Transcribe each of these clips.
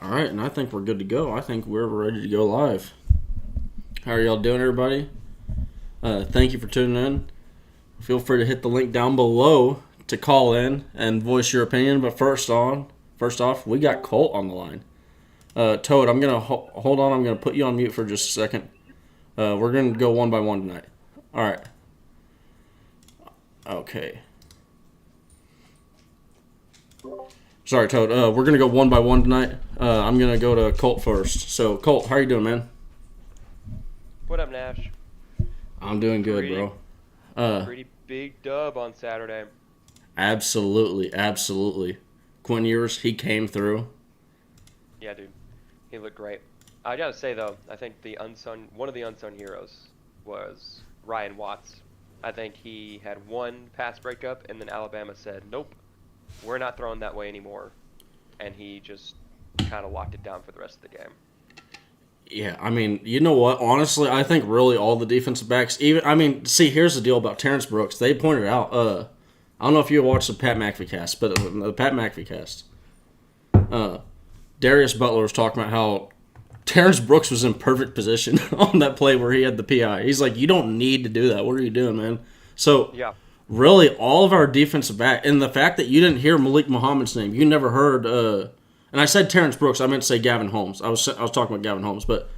All right, and I think we're good to go. I think we're ready to go live. How are y'all doing, everybody? Thank you for tuning in. Feel free to hit the link down below to call in and voice your opinion. But first off, we got Colt on the line. Toad, I'm gonna hold on. I'm gonna put you on mute for just a second. We're gonna go one by one tonight. All right. Okay. Sorry, Toad. We're gonna go one by one tonight. I'm gonna go to Colt first. So, Colt, how you doing, man? What up, Nash? I'm doing good, Pretty, bro. Uh, pretty big dub on Saturday. absolutely. Quinn Ewers, he came through. Yeah, dude, he looked great. I gotta say though, I think one of the unsung heroes was Ryan Watts. I think he had one pass breakup, and then Alabama said, "Nope, we're not throwing that way anymore," and he just kind of locked it down for the rest of the game. Yeah, I mean, you know what? Honestly, I think really all the defensive backs, see, here's the deal about Terrence Brooks. They pointed out, I don't know if you watched the Pat McAfee cast, but the Pat McAfee cast, uh, Darius Butler was talking about how Terrence Brooks was in perfect position on that play where he had the PI. He's like, you don't need to do that. What are you doing, man? So, Yeah, really, all of our defensive back, and the fact that you didn't hear Malik Muhammad's name, you never heard, and I said Terrence Brooks, I meant to say Gavin Holmes. I was talking about Gavin Holmes, but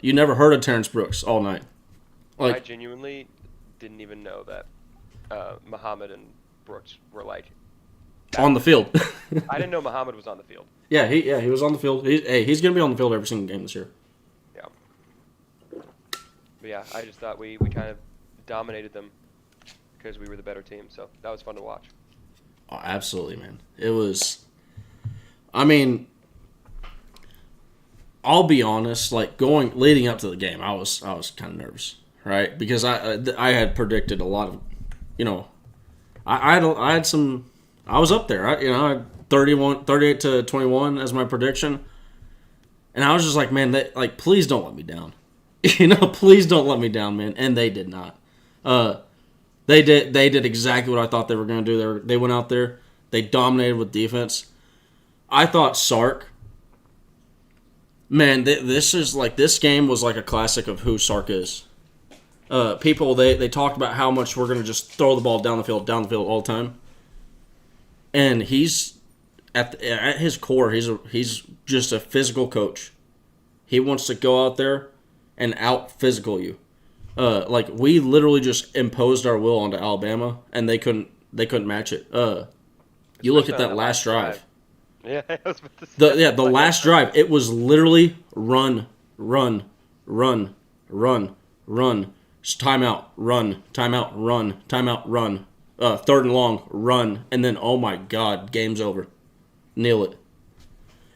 you never heard of Terrence Brooks all night. I Like, genuinely didn't even know that Muhammad and Brooks were like on the active. field. I didn't know Muhammad was on the field. Yeah, he was on the field. He's going to be on the field every single game this year. Yeah, but yeah, I just thought we kind of dominated them because we were the better team. So that was fun to watch. Oh, absolutely, man. It was, I mean, I'll be honest, like leading up to the game, I was kind of nervous, right? Because I had predicted a lot of, you know, I had some, I was up there, I had 38 to 21 as my prediction, and I was just like, man, please don't let me down, please don't let me down, man, and they did not. They did exactly what I thought they were going to do. They went out there, they dominated with defense. I thought Sark. Man, this game was like a classic of who Sark is. People they talked about how much we're gonna just throw the ball down the field all the time, and he's at his core he's just a physical coach. He wants to go out there and out physical you. Like we literally just imposed our will onto Alabama, and they couldn't match it. You look Especially at on that that last last drive. drive. Yeah, I was about to say The like, last drive, it was literally run, run, run, run, run, timeout, run, timeout, run, timeout, run, third and long, run, and then oh my god, game's over, kneel it.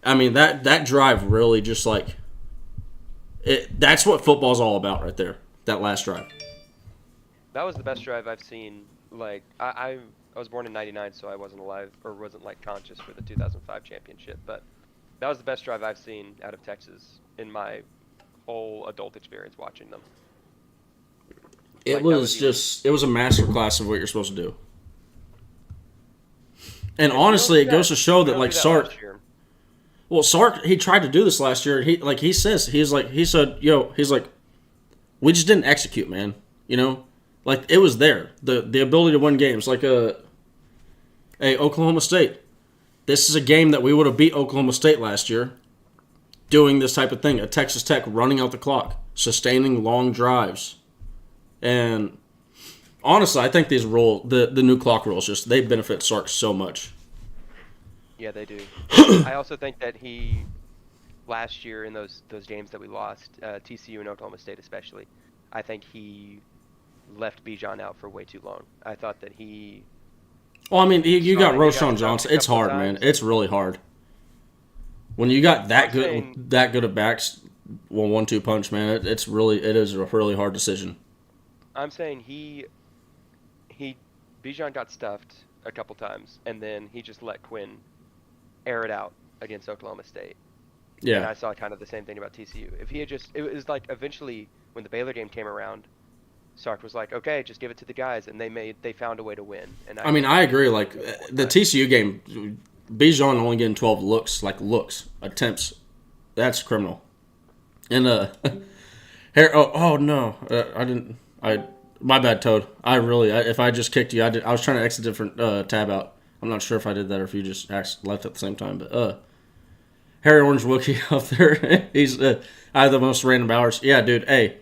I mean that drive really just like it. That's what football's all about right there. That last drive. that was the best drive I've seen. Like I was born in '99, so I wasn't alive or wasn't like conscious for the 2005 championship. But that was the best drive I've seen out of Texas in my whole adult experience watching them. It Like that was was easily. just it was a master class of what you're supposed to do. And And we don't honestly, do it goes that. to show We that don't like do that Sark. last year. Well, Sark, he tried to do this last year. He said, yo, he's like, we just didn't execute, man. Like it was there, the ability to win games, like a Oklahoma State. This is a game that we would have beat Oklahoma State last year, doing this type of thing. A Texas Tech running out the clock, sustaining long drives, and honestly, I think the new clock rules, just they benefit Sark so much. Yeah, they do. I also think that he last year in those games that we lost, TCU and Oklahoma State especially, I think he left Bijan out for way too long. I thought that he Well, I mean, you saw got that he got Roshan stuffed Johnson. a It's couple of hard, man. times. It's really hard. When you got I'm that saying good at backs, well, 1-2 punch, man. It is a really hard decision. I'm saying he Bijan got stuffed a couple times, and then he just let Quinn air it out against Oklahoma State. And Yeah, I saw kind of the same thing about TCU. If he had just, it was like eventually when the Baylor game came around, Sark was like, okay, just give it to the guys, and they found a way to win. And I I mean, think I he agree. needs to Like do it more the times. TCU game, Bijan only getting 12 attempts. That's criminal. And no, I didn't. My bad, Toad. If I just kicked you, I was trying to exit a different tab out. I'm not sure if I did that or if you just left at the same time. But Harry Orange Wookie up there, he's I have the most random hours. Yeah, dude. Hey,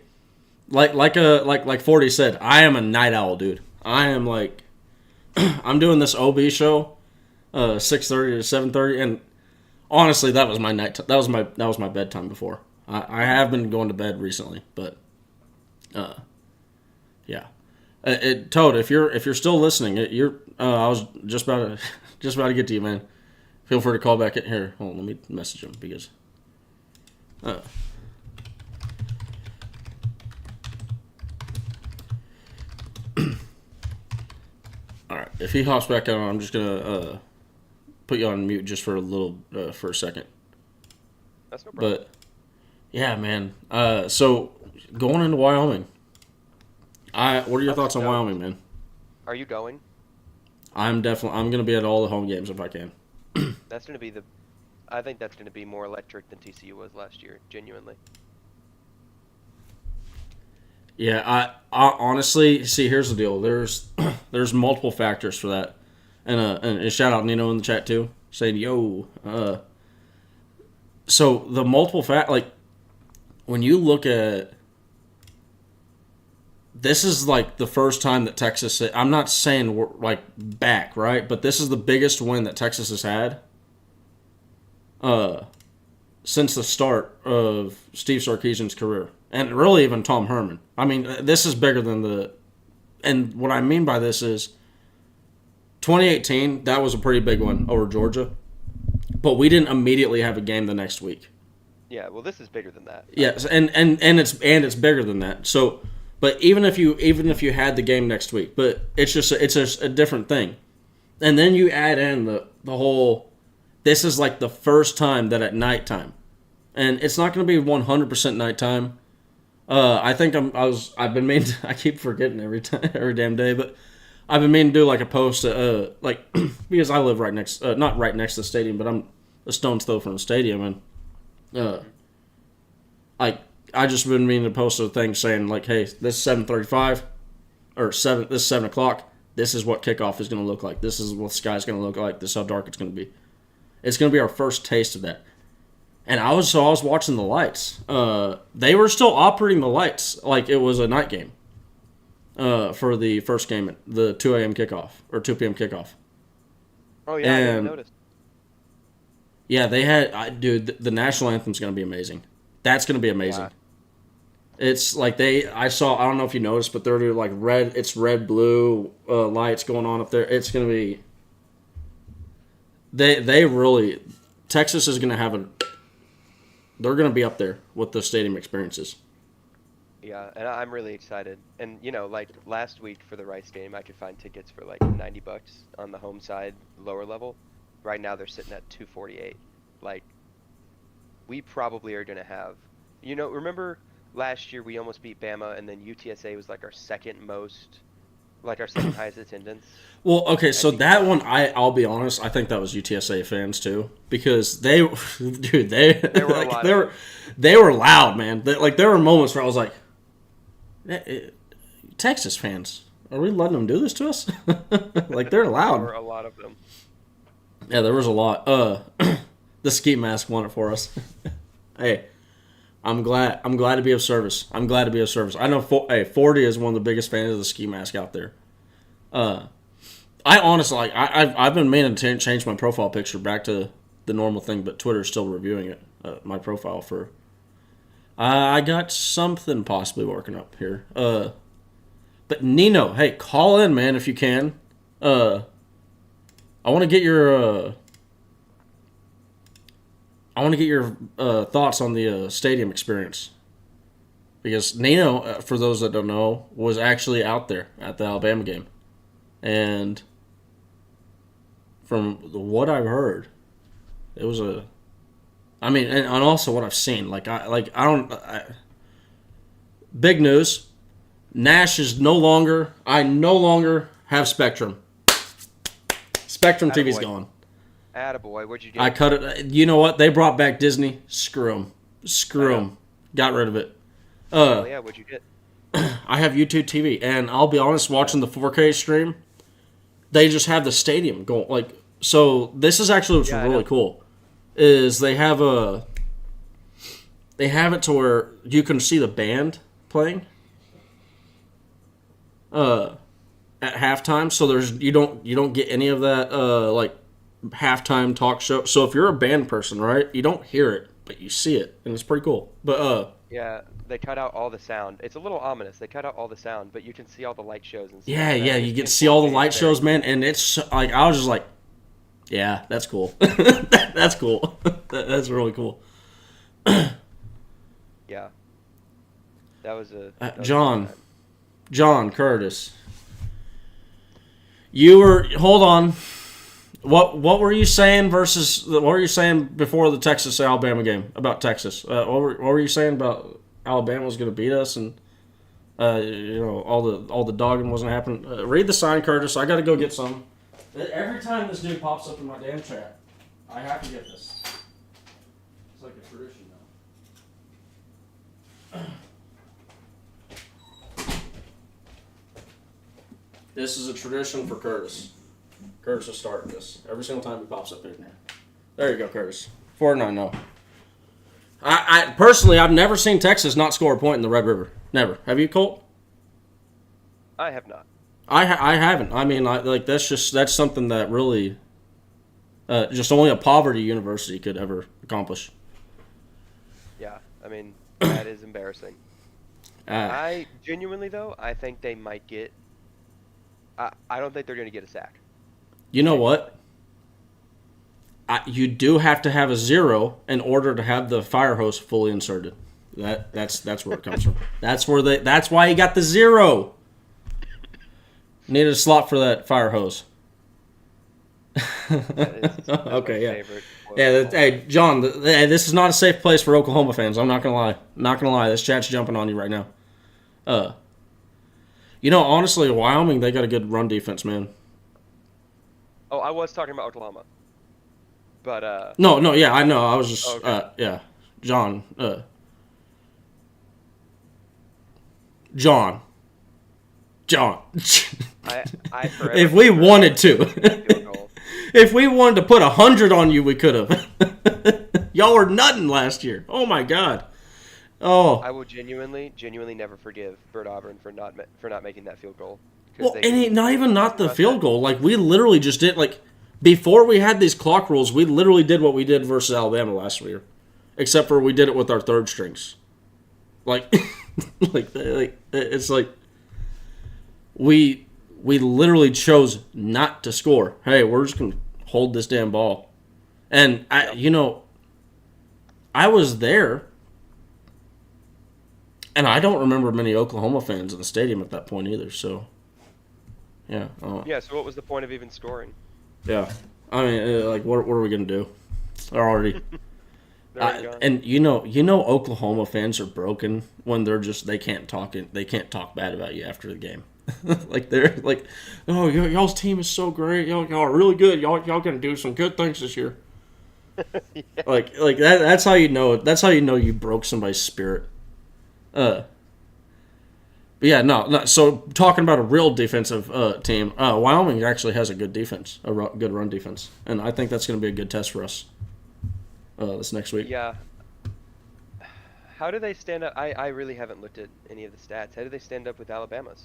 like 40 said, I am a night owl, dude. I am like, I'm doing this OB show, 6:30 to 7:30, and honestly, that was my night. That was my bedtime before. I have been going to bed recently, but yeah. Toad, if you're still listening, I was just about to get to you, man. Feel free to call back in here. Hold on, let me message him because. All right, if he hops back on, I'm just gonna put you on mute just for a second. That's no problem. But yeah, man. So going into Wyoming, what are your thoughts on Wyoming, man? Are you going? I'm gonna be at all the home games if I can. That's gonna be I think that's gonna be more electric than TCU was last year, genuinely. Yeah, I honestly see. Here's the deal. There's multiple factors for that, and a shout out Nino in the chat too, saying yo. So the multiple like when you look at this is like the first time that Texas. I'm not saying we're like back, right? But this is the biggest win that Texas has had since the start of Steve Sarkisian's career, and really even Tom Herman. I mean, this is bigger than and what I mean by this is 2018, that was a pretty big one over Georgia, but we didn't immediately have a game the next week. Yeah, well, this is bigger than that. Yes, and it's bigger than that. So, but even if you had the game next week, but it's a different thing, and then you add in the whole. This is like the first time that at nighttime, and it's not going to be 100% nighttime. I think I've been meaning to, I keep forgetting every damn day, but I've been meaning to do like a post, like because I live not right next to the stadium, but I'm a stone's throw from the stadium, and I just been meaning to post a thing saying like, hey, this is 7:35 or this is 7 o'clock. This is what kickoff is going to look like. This is what the sky's going to look like. This is how dark it's going to be. It's going to be our first taste of that. And I was watching the lights. They were still operating the lights like it was a night game for the first game at the 2 a.m. kickoff or 2 p.m. kickoff. Oh yeah, I didn't notice. Yeah, they had dude. The national anthem's going to be amazing. That's going to be amazing. Yeah. It's like I don't know if you noticed, but they're doing like red. It's red blue lights going on up there. It's going to be. They really Texas is going to have they're going to be up there with the stadium experiences. Yeah, and I'm really excited. And like last week for the Rice game, I could find tickets for like $90 on the home side, lower level. Right now they're sitting at $248. Like, we probably are going to have. Remember last year we almost beat Bama, and then UTSA was like our second highest attendance. Well, okay, so that one, I'll be honest, I think that was UTSA fans too, because they were loud, man. There were moments where I was like, Texas fans, are we letting them do this to us? Like they're loud. There were a lot of them. Yeah, there was a lot. The ski mask won it for us. Hey. I'm glad to be of service. I know 40 is one of the biggest fans of the ski mask out there. I honestly I've been meaning to change my profile picture back to the normal thing, but Twitter's still reviewing it. My profile for. I got something possibly working up here. But Nino, hey, call in, man, if you can. I want to get your. I want to get your thoughts on the stadium experience. Because Nino, for those that don't know, was actually out there at the Alabama game. And from what I've heard, it was and also what I've seen. Big news. Nash is I no longer have Spectrum. Spectrum TV's gone. Attaboy, what'd you I get? cut it. You know what? They brought back Disney. Screw them. Screw them. Got rid of it. Hell yeah, what'd you get? I have YouTube TV, and I'll be honest, watching the 4K stream, they just have the stadium going. Like, so this is actually what's really cool, is they have it to where you can see the band playing at halftime. So you don't get any of that like halftime talk show. So if you're a band person, right, you don't hear it, but you see it, and it's pretty cool. But yeah, they cut out all the sound. It's a little ominous. They cut out all the sound, but you can see all the light shows and stuff. Yeah, you get to see all the light shows, man, and it's like I was just like, yeah, that's cool. That's cool. That's really cool. Yeah, that was a John Curtis. You were hold on. What were you saying what were you saying before the Texas Alabama game about Texas? What were you saying about Alabama was going to beat us and all the dogging wasn't happening? Read the sign, Curtis. I got to go get some. Every time this dude pops up in my damn chat, I have to get this. It's like a tradition now. This is a tradition for Curtis. Curtis has started this every single time he pops up in here. There you go, Curtis. 4-9-0. I personally, I've never seen Texas not score a point in the Red River. Never. Have you, Colt? I have not. I haven't. I mean, that's something that really, just only a poverty university could ever accomplish. Yeah, I mean that is embarrassing. I genuinely though, I think they might get. I don't think they're going to get a sack. You know what? You do have to have a 0 in order to have the fire hose fully inserted. That's where it comes from. That's why you got the 0. Needed a slot for that fire hose. That's okay, yeah. Yeah, hey, John, this is not a safe place for Oklahoma fans. I'm not gonna lie. Not gonna lie. This chat's jumping on you right now. Honestly, Wyoming, they got a good run defense, man. Oh, I was talking about Oklahoma. But No, yeah, I know. I was just okay. yeah. John. John. I if we wanted to. If we wanted to put 100 on you, we could have. Y'all were nutting last year. Oh my God. Oh. I will genuinely never forgive Bert Auburn for not making that field goal. Well, and not the field goal. Like, we literally just did, like, before we had these clock rules, we literally did what we did versus Alabama last year. Except for we did it with our third strings. Like, it's like, we literally chose not to score. Hey, we're just going to hold this damn ball. And, I was there, and I don't remember many Oklahoma fans in the stadium at that point either, so... Yeah. Yeah. So what was the point of even scoring? Yeah. I mean, what are we gonna do? They're already. And Oklahoma fans are broken when they can't talk bad about you after the game. Like they're like, oh, y'all's team is so great. Y'all are really good. Y'all gonna do some good things this year. Yeah. Like that. That's how you know. That's how you know you broke somebody's spirit. But yeah, no. So talking about a real defensive team, Wyoming actually has a good defense, good run defense, and I think that's going to be a good test for us this next week. Yeah. How do they stand up? I really haven't looked at any of the stats. How do they stand up with Alabama's?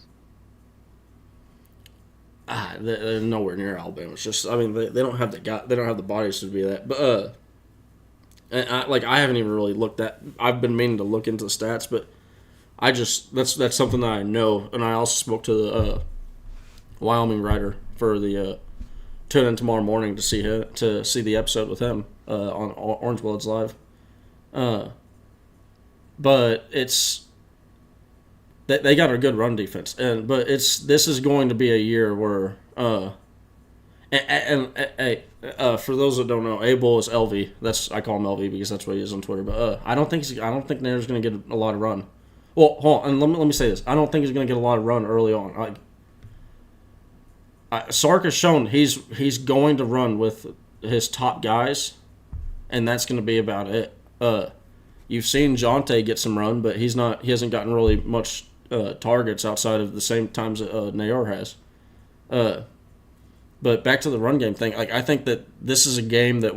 They're nowhere near Alabama. It's just, I mean, they don't have they don't have the bodies to be that. But I haven't even really looked at. I've been meaning to look into the stats, but. That's something that I know, and I also spoke to the Wyoming writer for the tune in tomorrow morning to see the episode with him on Orange Bloods Live. But it's they got a good run defense, but this is going to be a year where for those that don't know, Abel is LV. I call him LV because that's what he is on Twitter. But I don't think Nair's going to get a lot of run. Well, hold on, and let me say this. I don't think he's going to get a lot of run early on. Sark has shown he's going to run with his top guys, and that's going to be about it. You've seen Jonte get some run, but he hasn't gotten really much targets outside of the same times that Nair has. But back to the run game thing, like I think that this is a game that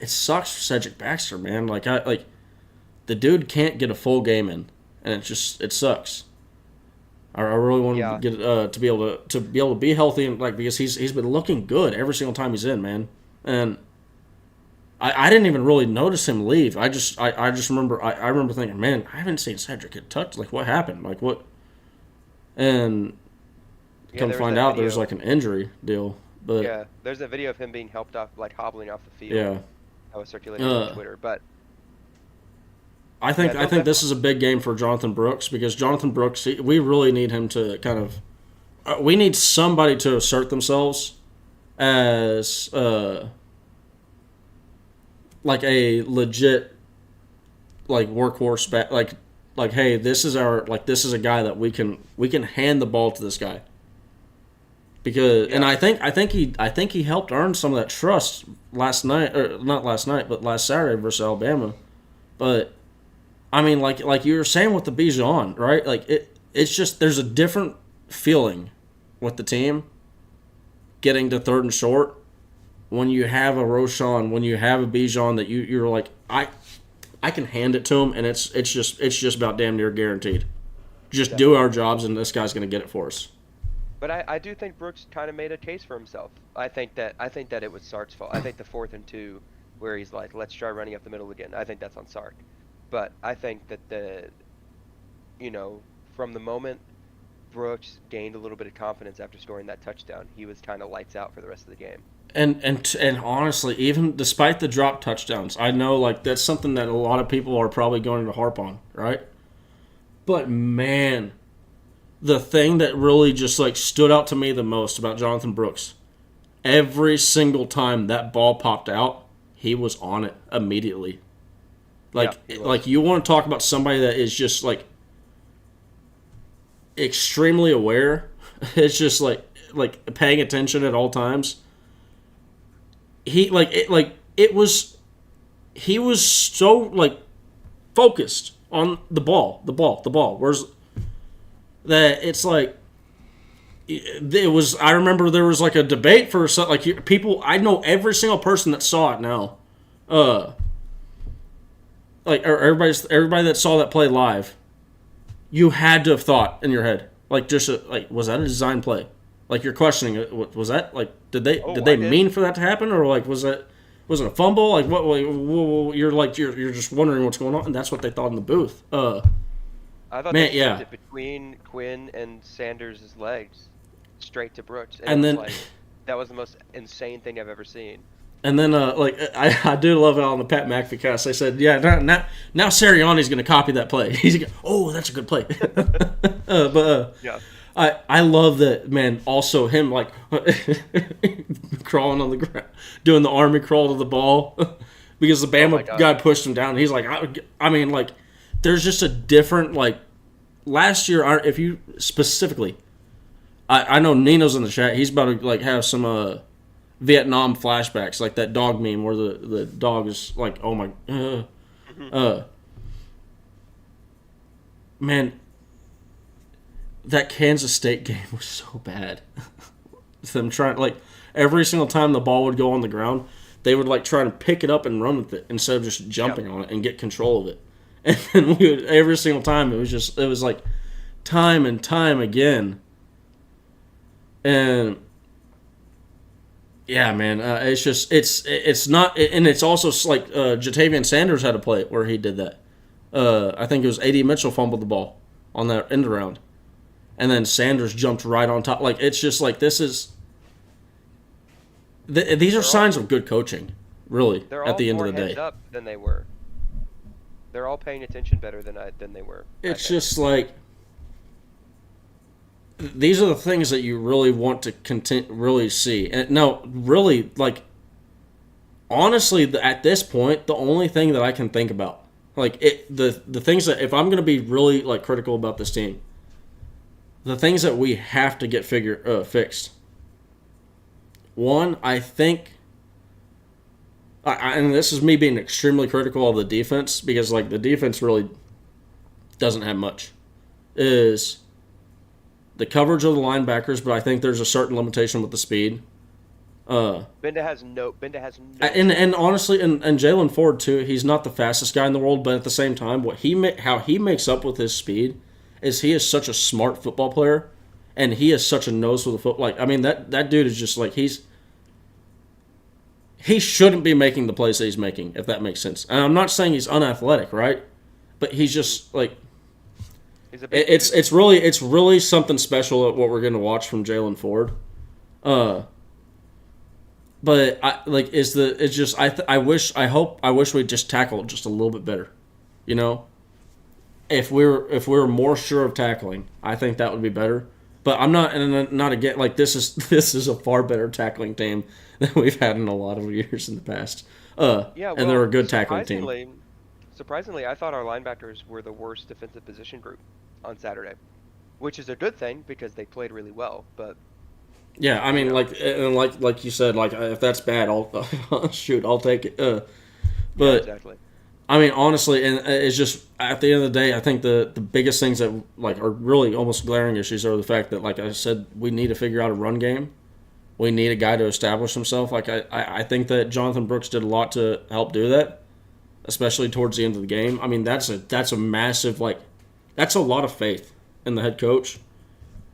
it sucks for Cedric Baxter, man. Like the dude can't get a full game in, and it sucks. I really want him to get to be able to be healthy and because he's been looking good every single time he's in, man. And I didn't even really notice him leave. I just remember I remember thinking, man, I haven't seen Cedric get touched. Like what happened? Like what? And come find out there's like an injury deal. But yeah, there's a video of him being helped off, like hobbling off the field. Yeah, that was circulating on Twitter. But I think this is a big game for Jonathan Brooks because Jonathan Brooks, we really need him to kind of, we need somebody to assert themselves as like a legit like workhorse back, like hey, this is a guy that we can hand the ball to this guy. Because and I think he helped earn some of that trust last night, or not last night, but last Saturday versus Alabama. But I mean, like you were saying with the Bijan, right? Like it's just there's a different feeling with the team getting to third and short when you have a Roschon, when you have a Bijan that you're like I can hand it to him, and it's just about damn near guaranteed. Just do our jobs, and this guy's going to get it for us. But I do think Brooks kind of made a case for himself. I think that it was Sark's fault. I think the 4th and 2 where he's like, let's try running up the middle again. I think that's on Sark. But I think that from the moment Brooks gained a little bit of confidence after scoring that touchdown, he was kind of lights out for the rest of the game. And honestly, even despite the drop touchdowns, I know like that's something that a lot of people are probably going to harp on, right? But man, the thing that really just like stood out to me the most about Jonathan Brooks, every single time that ball popped out, he was on it immediately. Like you want to talk about somebody that is just like extremely aware. It's just like paying attention at all times. He was so like focused on the ball. Whereas that it's like it was. I remember there was like a debate for like people. I know every single person that saw it now. Like everybody that saw that play live, you had to have thought in your head like was that a design play? Like you're questioning it. Was that like did they mean for that to happen, or like was it a fumble? Like what? You're just wondering what's going on, and that's what they thought in the booth. I thought they sent it between Quinn and Sanders' legs, straight to Brooks, and then that was the most insane thing I've ever seen. And then I do love how on the Pat McAfee cast they said, yeah, now Sirianni's going to copy that play. He's going, oh, that's a good play. Yeah. I love that, man. Also, him like crawling on the ground, doing the army crawl to the ball because the Bama guy pushed him down. He's like, I mean, like, there's just a different like. Last year, if you specifically, I know Nino's in the chat. He's about to like have some Vietnam flashbacks, like that dog meme where the dog is like, oh my, man. That Kansas State game was so bad. Them trying like every single time the ball would go on the ground, they would like try to pick it up and run with it instead of just jumping on it and get control of it. And then every single time it was like time and time again. And yeah, man, it's not, and it's also like Jatavian Sanders had a play where he did that. I think it was A.D. Mitchell fumbled the ball on that end around. And then Sanders jumped right on top. Like, it's just like, these are signs of good coaching, really, at the end of the day. They're all more heads up than they were. They're all paying attention better than they were. It's just like, these are the things that you really want to really see. And no, really, like, honestly, at this point, the only thing that I can think about, like, the things that, if I'm going to be really, like, critical about this team, the things that we have to get fixed. One, I think and this is me being extremely critical of the defense because like the defense really doesn't have much. Is the coverage of the linebackers, but I think there's a certain limitation with the speed. And honestly, and Jalen Ford too. He's not the fastest guy in the world, but at the same time, how he makes up with his speed is he is such a smart football player, and he is such a nose for the foot. Like I mean, that dude is just like he shouldn't be making the plays that he's making, if that makes sense. And I'm not saying he's unathletic, right? But he's just like it's really something special at what we're going to watch from Jalen Ford. But I wish we'd just tackle just a little bit better, you know. If we're more sure of tackling, I think that would be better. But I'm not, and not again. Like this is a far better tackling team than we've had in a lot of years in the past. Yeah, and they're a good tackling team. Surprisingly, I thought our linebackers were the worst defensive position group on Saturday, which is a good thing because they played really well. But yeah, I mean, like you said, like if that's bad, I'll shoot, I'll take it. But yeah, exactly. I mean, honestly, and it's just at the end of the day, I think the biggest things that like are really almost glaring issues are the fact that, like I said, we need to figure out a run game. We need a guy to establish himself. Like I think that Jonathan Brooks did a lot to help do that, especially towards the end of the game. I mean, that's a massive that's a lot of faith in the head coach,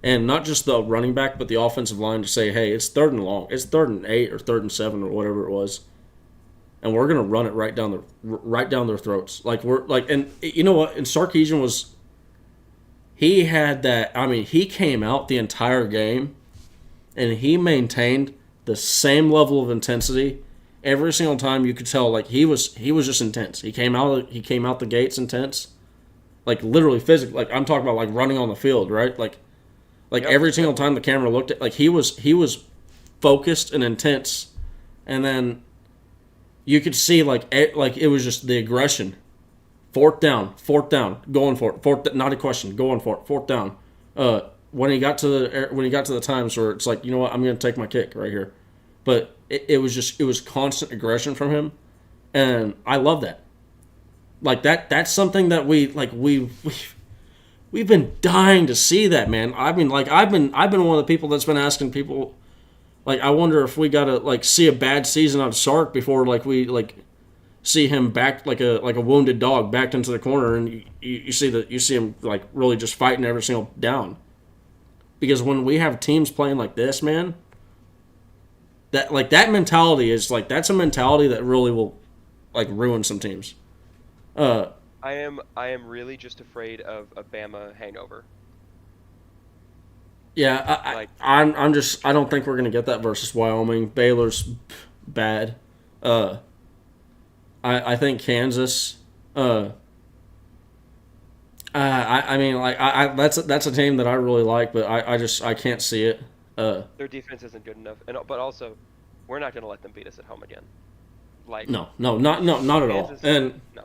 and not just the running back, but the offensive line to say, hey, it's 3rd and long, it's 3rd and 8 or 3rd and 7 or whatever it was. And we're gonna run it right down their throats. Like and you know what? And Sarkisian he had that. I mean, he came out the entire game, and he maintained the same level of intensity every single time. You could tell, like he was just intense. He came out the gates intense, like literally physically. Like I'm talking about, like running on the field, right? Like yep, every single time the camera looked at, like he was focused and intense, and then you could see like it was just the aggression. 4th down, going for it. Not a question, going for it. 4th down. When he got to the times where it's like, you know what, I'm going to take my kick right here. But it was constant aggression from him, and I love that. Like that's something that we've been dying to see that, man. I mean, like I've been one of the people that's been asking people. Like, I wonder if we gotta like see a bad season out of Sark before like we like see him backed like a wounded dog backed into the corner, and you see him like really just fighting every single down. Because when we have teams playing like this, man, that mentality is like that's a mentality that really will like ruin some teams. I am really just afraid of a Bama hangover. Yeah, I don't think we're gonna get that versus Wyoming. Baylor's bad. I think Kansas. I mean, like that's a team that I really like, but I can't see it. Their defense isn't good enough, but also we're not gonna let them beat us at home again. Like not at all. And no,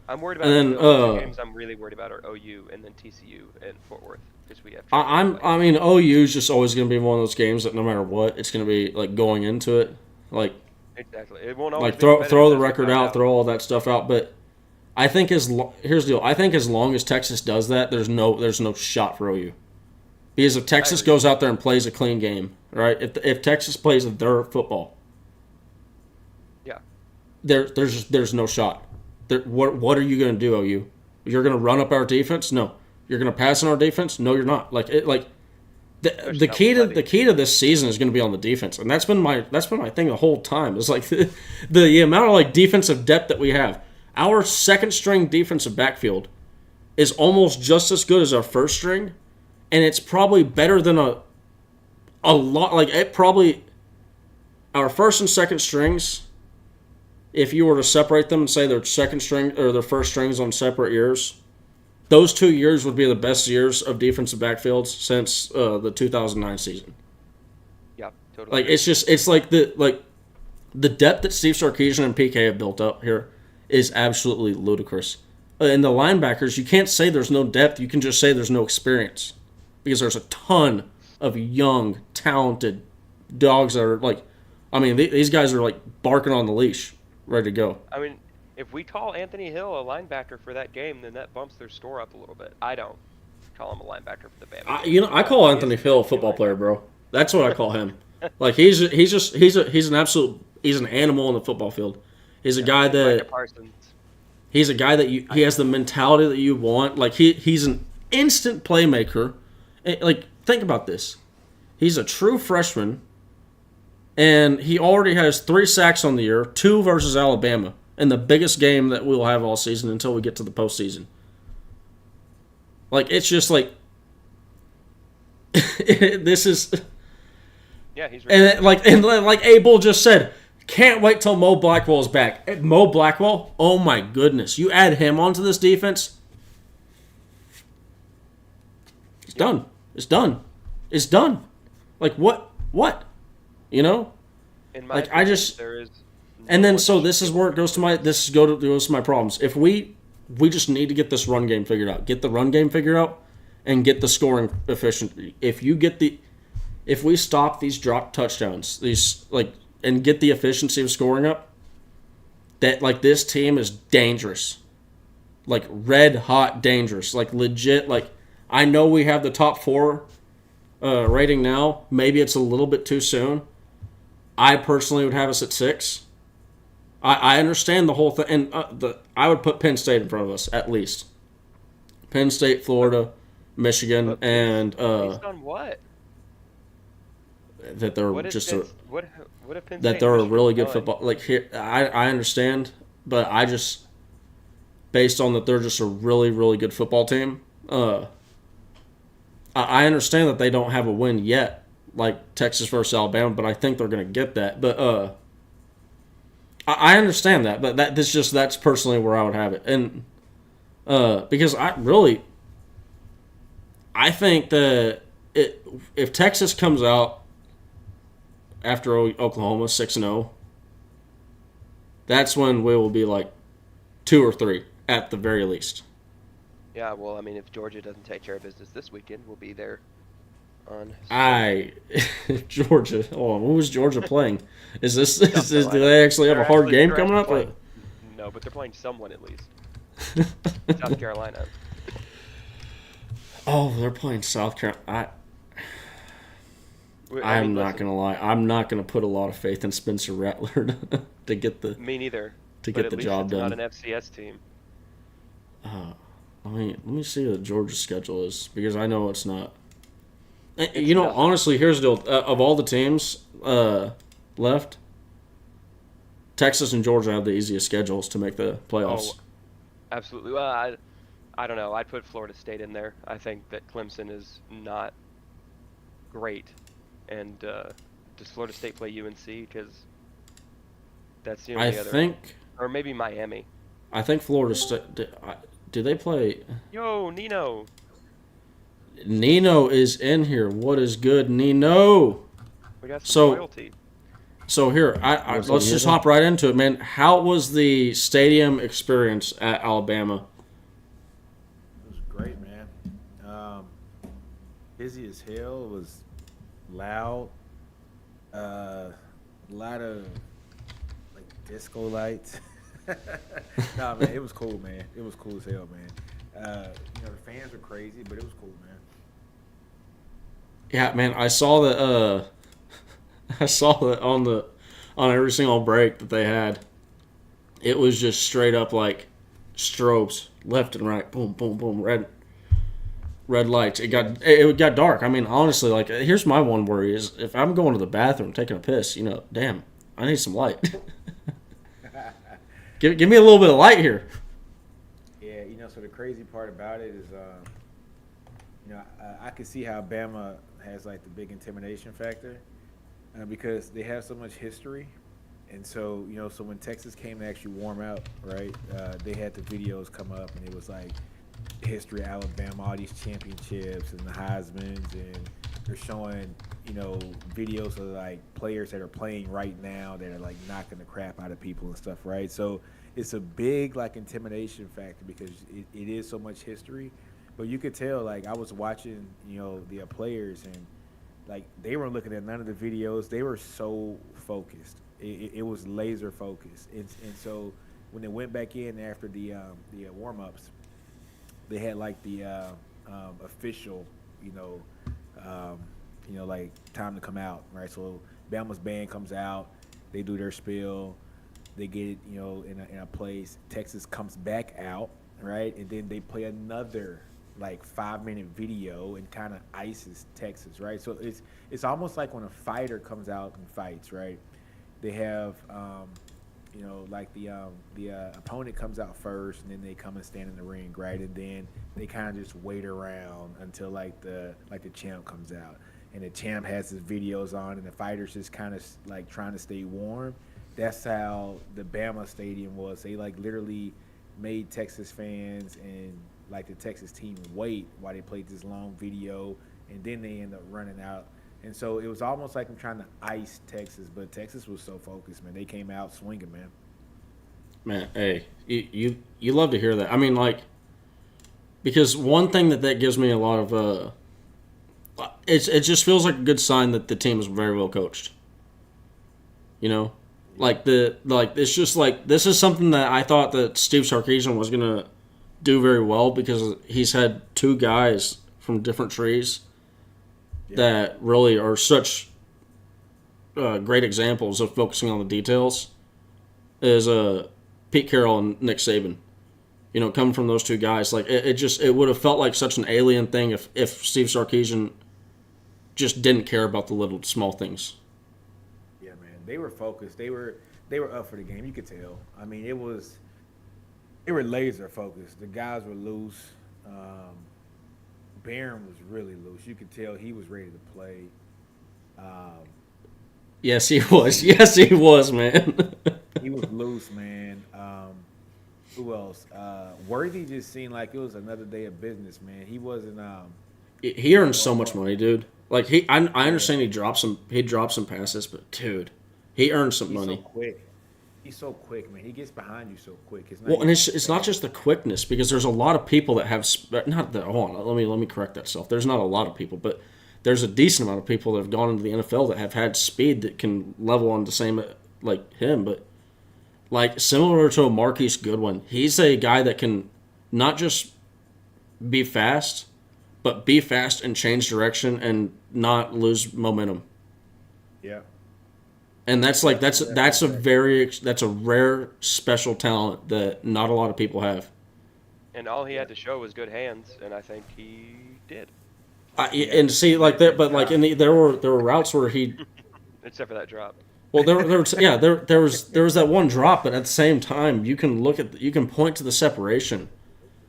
I'm worried about the two games. I'm really worried about are OU and then TCU and Fort Worth. We have I mean, OU is just always going to be one of those games that no matter what, it's going to be like going into it, like exactly. It won't always like throw the record out, throw all that stuff out. But I think here's the deal. I think as long as Texas does that, there's no shot for OU. Because if Texas goes out there and plays a clean game, right? If Texas plays their football, yeah, there's no shot. What are you going to do, OU? You're going to run up our defense? No. You're going to pass on our defense? No, you're not. The key to this season is going to be on the defense, and that's been my thing the whole time. It's like the amount of like defensive depth that we have. Our second string defensive backfield is almost just as good as our first string, and it's probably better than a lot. Like it probably our first and second strings. If you were to separate them and say their second string or their first strings on separate years, those 2 years would be the best years of defensive backfields since the 2009 season. Yeah, totally. Like it's like the depth that Steve Sarkisian and PK have built up here is absolutely ludicrous. And the linebackers, you can't say there's no depth. You can just say there's no experience, because there's a ton of young, talented dogs that are like, I mean, these guys are like barking on the leash. ready to go. I mean, if we call Anthony Hill a linebacker for that game, then that bumps their score up a little bit. I don't call him a linebacker for the Bama game. I call Anthony Hill a football player, bro. That's what I call him. Like he's an animal on the football field. He's a guy that he has the mentality that you want. Like he's an instant playmaker. Like think about this. He's a true freshman, and he already has 3 sacks on the year, 2 versus Alabama, in the biggest game that we'll have all season until we get to the postseason. Like it's just like this is. Yeah, he's really and like Abel just said, can't wait till Mo Blackwell's back. Mo Blackwell, oh my goodness, you add him onto this defense, it's done. It's done. It's done. Like what? You know? In my like opinion, I just there is and then so this is where it goes to my problems. If we just need to get this run game figured out, get the run game figured out, and get the scoring efficiently. If we stop these drop touchdowns, and get the efficiency of scoring up, that like this team is dangerous. Like red hot dangerous. Like legit, like I know we have the top 4 rating now. Maybe it's a little bit too soon. I personally would have us at 6. I understand the whole thing, and I would put Penn State in front of us at least. Penn State, Florida, Michigan, and based on what? That they're What if just Penn, what if Penn that State they're a Michigan really good won? football. Like here, I understand, but I just based on that they're just a really really good football team. I understand that they don't have a win yet, like Texas versus Alabama, but I think they're going to get that. But I understand that, but that's personally where I would have it, and because I think that if Texas comes out after Oklahoma 6-0, that's when we will be like 2 or 3 at the very least. Yeah, well, I mean, if Georgia doesn't take care of business this weekend, we'll be there on. Georgia. Oh, who was Georgia playing? Do they actually have a hard game coming up? No, but they're playing someone at least. South Carolina. Oh, they're playing South Carolina. I'm not gonna lie. I'm not gonna put a lot of faith in Spencer Rattler to get the. Me neither. To get the job done. Not an FCS team. Let me see what Georgia's schedule is, because I know it's not. You know, honestly, here's the deal. Of all the teams left, Texas and Georgia have the easiest schedules to make the playoffs. Oh, absolutely. Well, I don't know. I'd put Florida State in there. I think that Clemson is not great. And does Florida State play UNC? Because that's the only other. Or maybe Miami. I think Florida State. Do they play? Yo, Nino. Nino is in here. What is good, Nino? We got some loyalty. So here, let's just hop right into it, man. How was the stadium experience at Alabama? It was great, man. Busy as hell. It was loud. A lot of like disco lights. Nah, man, it was cool, man. It was cool as hell, man. The fans were crazy, but it was cool, man. Yeah, man, I saw that. I saw that on every single break that they had. It was just straight up like strobes, left and right, boom, boom, boom, red lights. It got dark. I mean, honestly, like here's my one worry is if I'm going to the bathroom taking a piss, damn, I need some light. Give me a little bit of light here. Yeah, so the crazy part about it is, I can see how Bama has like the big intimidation factor because they have so much history. And so, so when Texas came to actually warm up, right, they had the videos come up and it was like history of Alabama, all these championships and the Heismans, and they're showing, videos of like players that are playing right now that are like knocking the crap out of people and stuff, right? So it's a big like intimidation factor because it is so much history. But you could tell, like I was watching, the players and like they weren't looking at none of the videos. They were so focused It was laser focused, and so when they went back in after the warm ups, they had like the official, you know, um, like time to come out, right? So Bama's band comes out, they do their spiel, they get it, in a place. Texas comes back out, right, and then they play another like 5 minute video and kind of ices Texas, right? So it's almost like when a fighter comes out and fights, right? They have like the opponent comes out first, and then they come and stand in the ring, right? And then they kind of just wait around until the champ comes out, and the champ has his videos on, and the fighters just kind of like trying to stay warm. That's how the Bama stadium was. They like literally made Texas fans and like the Texas team wait while they played this long video, and then they end up running out. And so it was almost like I'm trying to ice Texas, but Texas was so focused, man. They came out swinging, man. Man, hey, you love to hear that. I mean, like, because one thing that gives me a lot of it just feels like a good sign that the team is very well coached. You know, it's just like this is something that I thought that Steve Sarkisian was gonna do very well because he's had two guys from different trees that really are such great examples of focusing on the details. Is Pete Carroll and Nick Saban. You know, coming from those two guys, like it would have felt like such an alien thing if Steve Sarkisian just didn't care about the little small things. Yeah, man, they were focused. They were up for the game. You could tell. I mean, they were laser focused. The guys were loose. Barron was really loose. You could tell he was ready to play. Yes, he was. Yes, he was, man. He was loose, man. Who else? Worthy just seemed like it was another day of business, man. He wasn't. He earned so much money, dude. Like I understand he dropped some passes, but dude, he earned some money. So quick. He's so quick, man. He gets behind you so quick. It's not just the quickness because there's a lot of people that have not that. Hold on, let me correct that self. There's not a lot of people, but there's a decent amount of people that have gone into the NFL that have had speed that can level on the same like him, but like similar to a Marquise Goodwin, he's a guy that can not just be fast, but be fast and change direction and not lose momentum. Yeah. And that's a rare special talent that not a lot of people have. And all he had to show was good hands, and I think he did. And see like that, but like there were routes where he, except for that drop. Well, there was that one drop, but at the same time, you can point to the separation,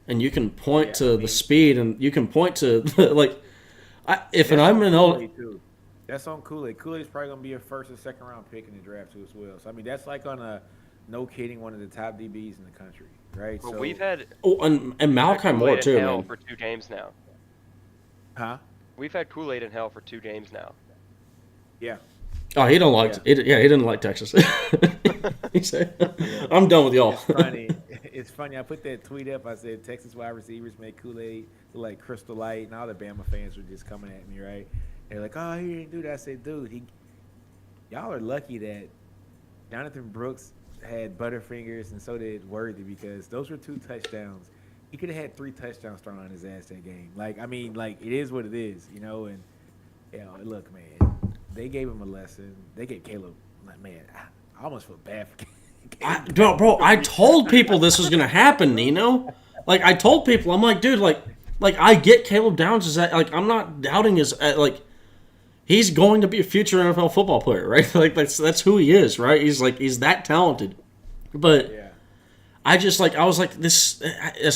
and you can point to the speed, and you can point to That's on Kool-Aid. Kool-Aid's probably gonna be a first or second round pick in the draft too as well. So I mean, that's like on a no kidding one of the top DBs in the country, right? Well, so we've had and Malachi Moore too, in hell man. for 2 games now. Huh? We've had Kool-Aid in hell for 2 games now. Yeah. Oh, he don't like. He didn't like Texas. He said, "I'm done with y'all." It's funny. It's funny. I put that tweet up. I said Texas wide receivers make Kool-Aid look like Crystal Light, and all the Bama fans were just coming at me, right? They're like, "Oh, he didn't do that." I said, "Dude, y'all are lucky that Jonathan Brooks had Butterfingers and so did Worthy because those were 2 touchdowns. He could have had 3 touchdowns thrown on his ass that game. Like, I mean, like it is what it is, you know. And look, man, they gave him a lesson. They gave Caleb, like, man, I almost feel bad for Caleb. Bro, I told people this was gonna happen, Nino. Like I told people, I'm like, dude, like I get Caleb Downs is that like I'm not doubting his like. He's going to be a future NFL football player, right? Like that's who he is, right? He's that talented. But I was like this.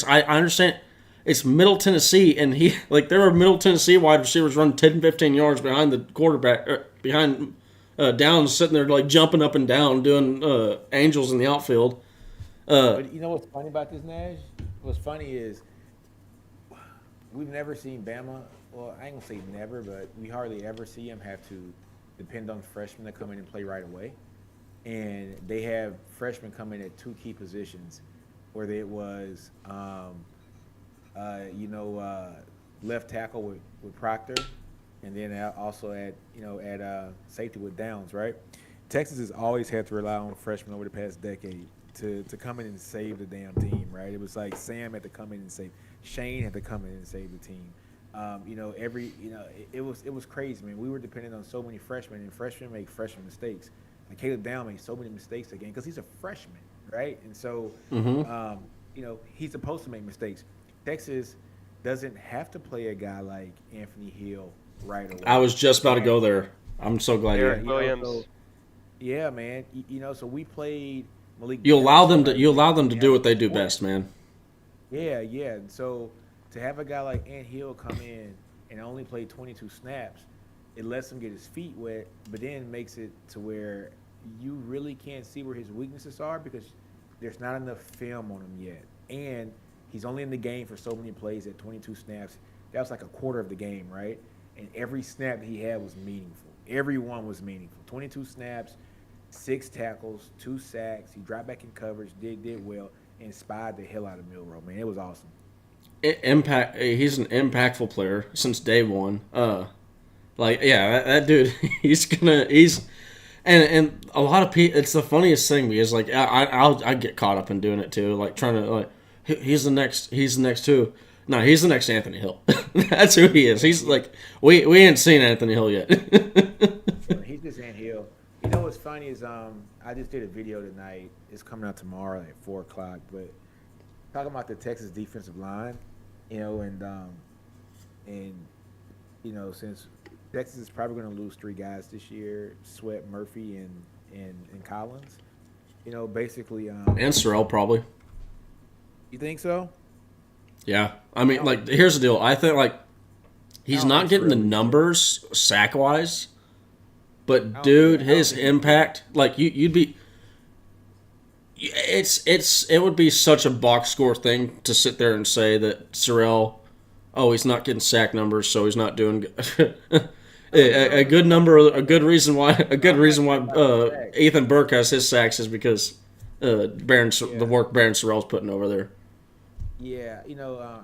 I understand it's Middle Tennessee, and there are Middle Tennessee wide receivers running 10, 15 yards behind the quarterback, behind Downs, sitting there like jumping up and down, doing angels in the outfield. But you know what's funny about this, Nash? What's funny is we've never seen Bama. Well, I ain't gonna say never, but we hardly ever see them have to depend on freshmen that come in and play right away. And they have freshmen come in at 2 key positions, whether it was, left tackle with Proctor, and then also at safety with Downs, right? Texas has always had to rely on freshmen over the past decade to come in and save the damn team, right? It was like Sam had to come in and save, Shane had to come in and save the team. It was crazy, man. We were dependent on so many freshmen, and freshmen make freshman mistakes. Like Caleb Down made so many mistakes again because he's a freshman, right? And so, he's supposed to make mistakes. Texas doesn't have to play a guy like Anthony Hill right away. I was just about to go there. I'm so glad Eric you. Williams. Yeah, man. So we played Malik. You allow them to. Harris, You allow them to right? do what they do best, man. Yeah, yeah. And so to have a guy like Ant Hill come in and only play 22 snaps, it lets him get his feet wet, but then makes it to where you really can't see where his weaknesses are because there's not enough film on him yet. And he's only in the game for so many plays at 22 snaps. That was like a quarter of the game, right? And every snap that he had was meaningful. Every one was meaningful. 22 snaps, 6 tackles, 2 sacks. He dropped back in coverage, did well, and inspired the hell out of Milrow, man. It was awesome. He's an impactful player since day one. That dude. And a lot of people. It's the funniest thing because like I get caught up in doing it too, like trying to like he's the next too. No, he's the next Anthony Hill. That's who he is. He's like we ain't seen Anthony Hill yet. He's just Ant Hill. You know what's funny is I just did a video tonight. It's coming out tomorrow at 4:00. But talking about the Texas defensive line, since Texas is probably going to lose 3 guys this year: Sweat, Murphy, and Collins. Basically. And Sorrell probably. You think so? Yeah, I mean, like here's the deal. I think like he's not getting the numbers sack wise, but dude, his impact, like you'd be. It would be such a box score thing to sit there and say that Sorrell, he's not getting sack numbers, so he's not doing good. a good reason why Ethan Burke has his sacks is because the work Baron Sorrell's putting over there. Yeah,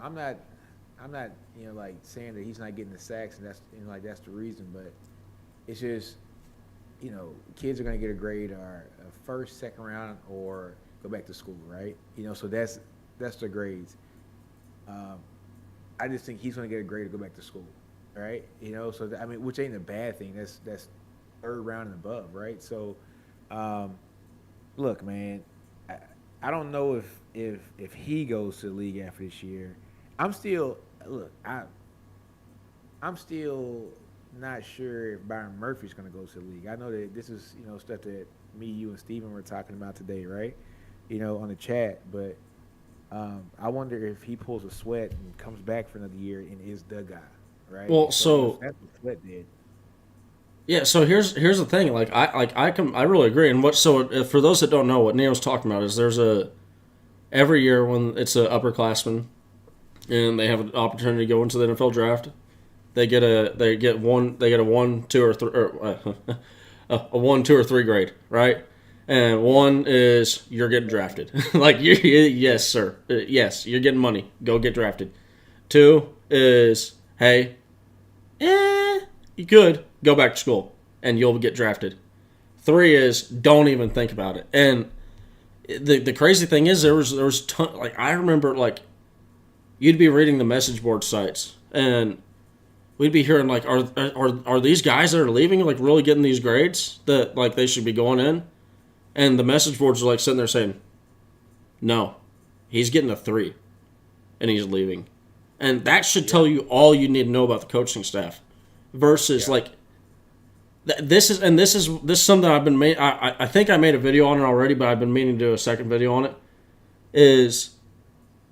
I'm not, like saying that he's not getting the sacks and that's the reason, but it's just, kids are gonna get a grade or a first, second round or go back to school, right? So that's the grades. I just think he's gonna get a grade to go back to school, right? Which ain't a bad thing. That's third round and above, right? So, look, man. I don't know if he goes to the league after this year. I'm still not sure if Byron Murphy's going to go to the league. I know that this is stuff that me, you, and Steven were talking about today, right? On the chat. But I wonder if he pulls a Sweat and comes back for another year and is the guy, right? Well, that's what Sweat did. Yeah, so here's the thing. I really agree. And for those that don't know, what Neil's talking about is there's every year when it's an upperclassman and they have an opportunity to go into the NFL draft, they get a 1, 2, or 3 a 1, 2, or 3 grade, right? And 1 is you're getting drafted. Yes, sir. Yes, you're getting money. Go get drafted. 2 is hey, you could go back to school and you'll get drafted. 3 is don't even think about it. And the crazy thing is there was I remember you'd be reading the message board sites and we'd be hearing are these guys that are leaving really getting these grades that they should be going in, and the message boards are sitting there saying no, he's getting a 3 and he's leaving, and that should tell you all you need to know about the coaching staff versus this is something I've been I think I made a video on it already, but I've been meaning to do a second video on it. Is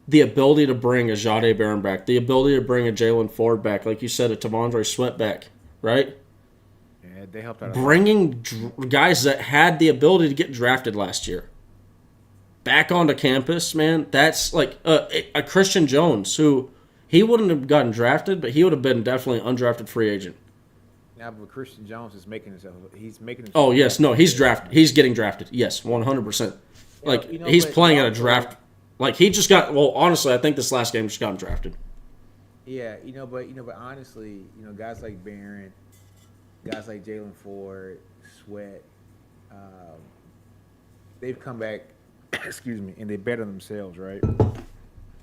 the ability to bring a Jahdae Barron back, the ability to bring a Jalen Ford back, like you said, a Tavondre Sweat back, right? Yeah, they helped out. Bringing guys that had the ability to get drafted last year back onto campus, man. That's like a Christian Jones who he wouldn't have gotten drafted, but he would have been definitely an undrafted free agent. Now, but Christian Jones is making himself. He's making himself. Oh yes, no, he's drafted. He's getting drafted. Yes, 100%. He's playing at a draft. He just got. Well, honestly, I think this last game just got him drafted. Yeah, but honestly, guys like Barron, guys like Jalen Ford, Sweat, um, they've come back, excuse me, and they better themselves, right?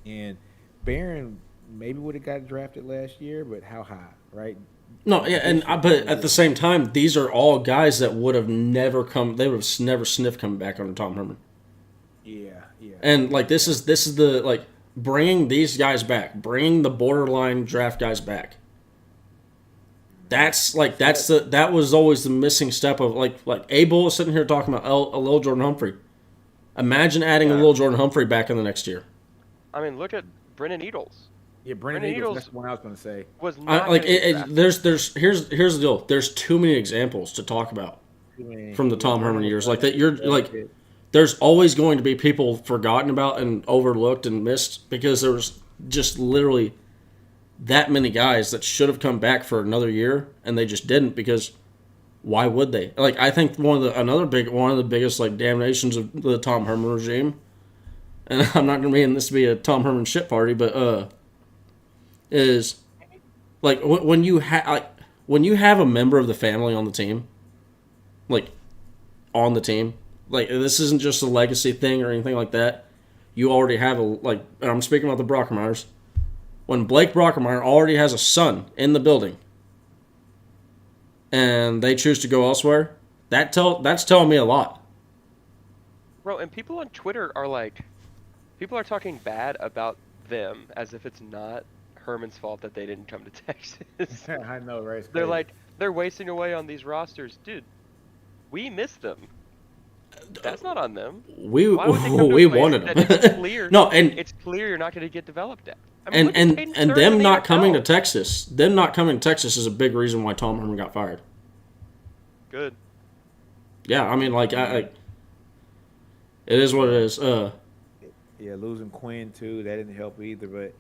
And Barron maybe would have got drafted last year, but how high, right? No, yeah, but at the same time, these are all guys that would have never come. They would have never sniffed coming back under Tom Herman. Yeah, yeah. And like this is the like bringing these guys back, bringing the borderline draft guys back. That was always the missing step of like Abel is sitting here talking about a little Jordan Humphrey. Imagine adding a little Jordan Humphrey back in the next year. I mean, look at Brennan Eagles. Yeah, Brennan Eagles. That's what I was going to say. Was not here's the deal. There's too many examples to talk about from the Tom Herman years. Like that, you're like, there's always going to be people forgotten about and overlooked and missed because there was just literally that many guys that should have come back for another year and they just didn't because why would they? Like I think one of the biggest like damnations of the Tom Herman regime, and I'm not going to be in this to be a Tom Herman shit party, but is like when you have a member of the family on the team, like on the team, like this isn't just a legacy thing or anything like that. You already have and I'm speaking about the Brockermeyers. When Blake Brockermeyer already has a son in the building, and they choose to go elsewhere, that's telling me a lot. Bro, and people on Twitter are talking bad about them as if it's not Herman's fault that they didn't come to Texas. I know, right? They're like, they're wasting away on these rosters. Dude, we miss them. That's not on them. We wanted them. It's clear. No, and it's clear you're not going to get developed at. I mean, and them not coming to Texas, is a big reason why Tom Herman got fired. Good. Yeah, I mean, it is what it is. Yeah, losing Quinn too, that didn't help either. But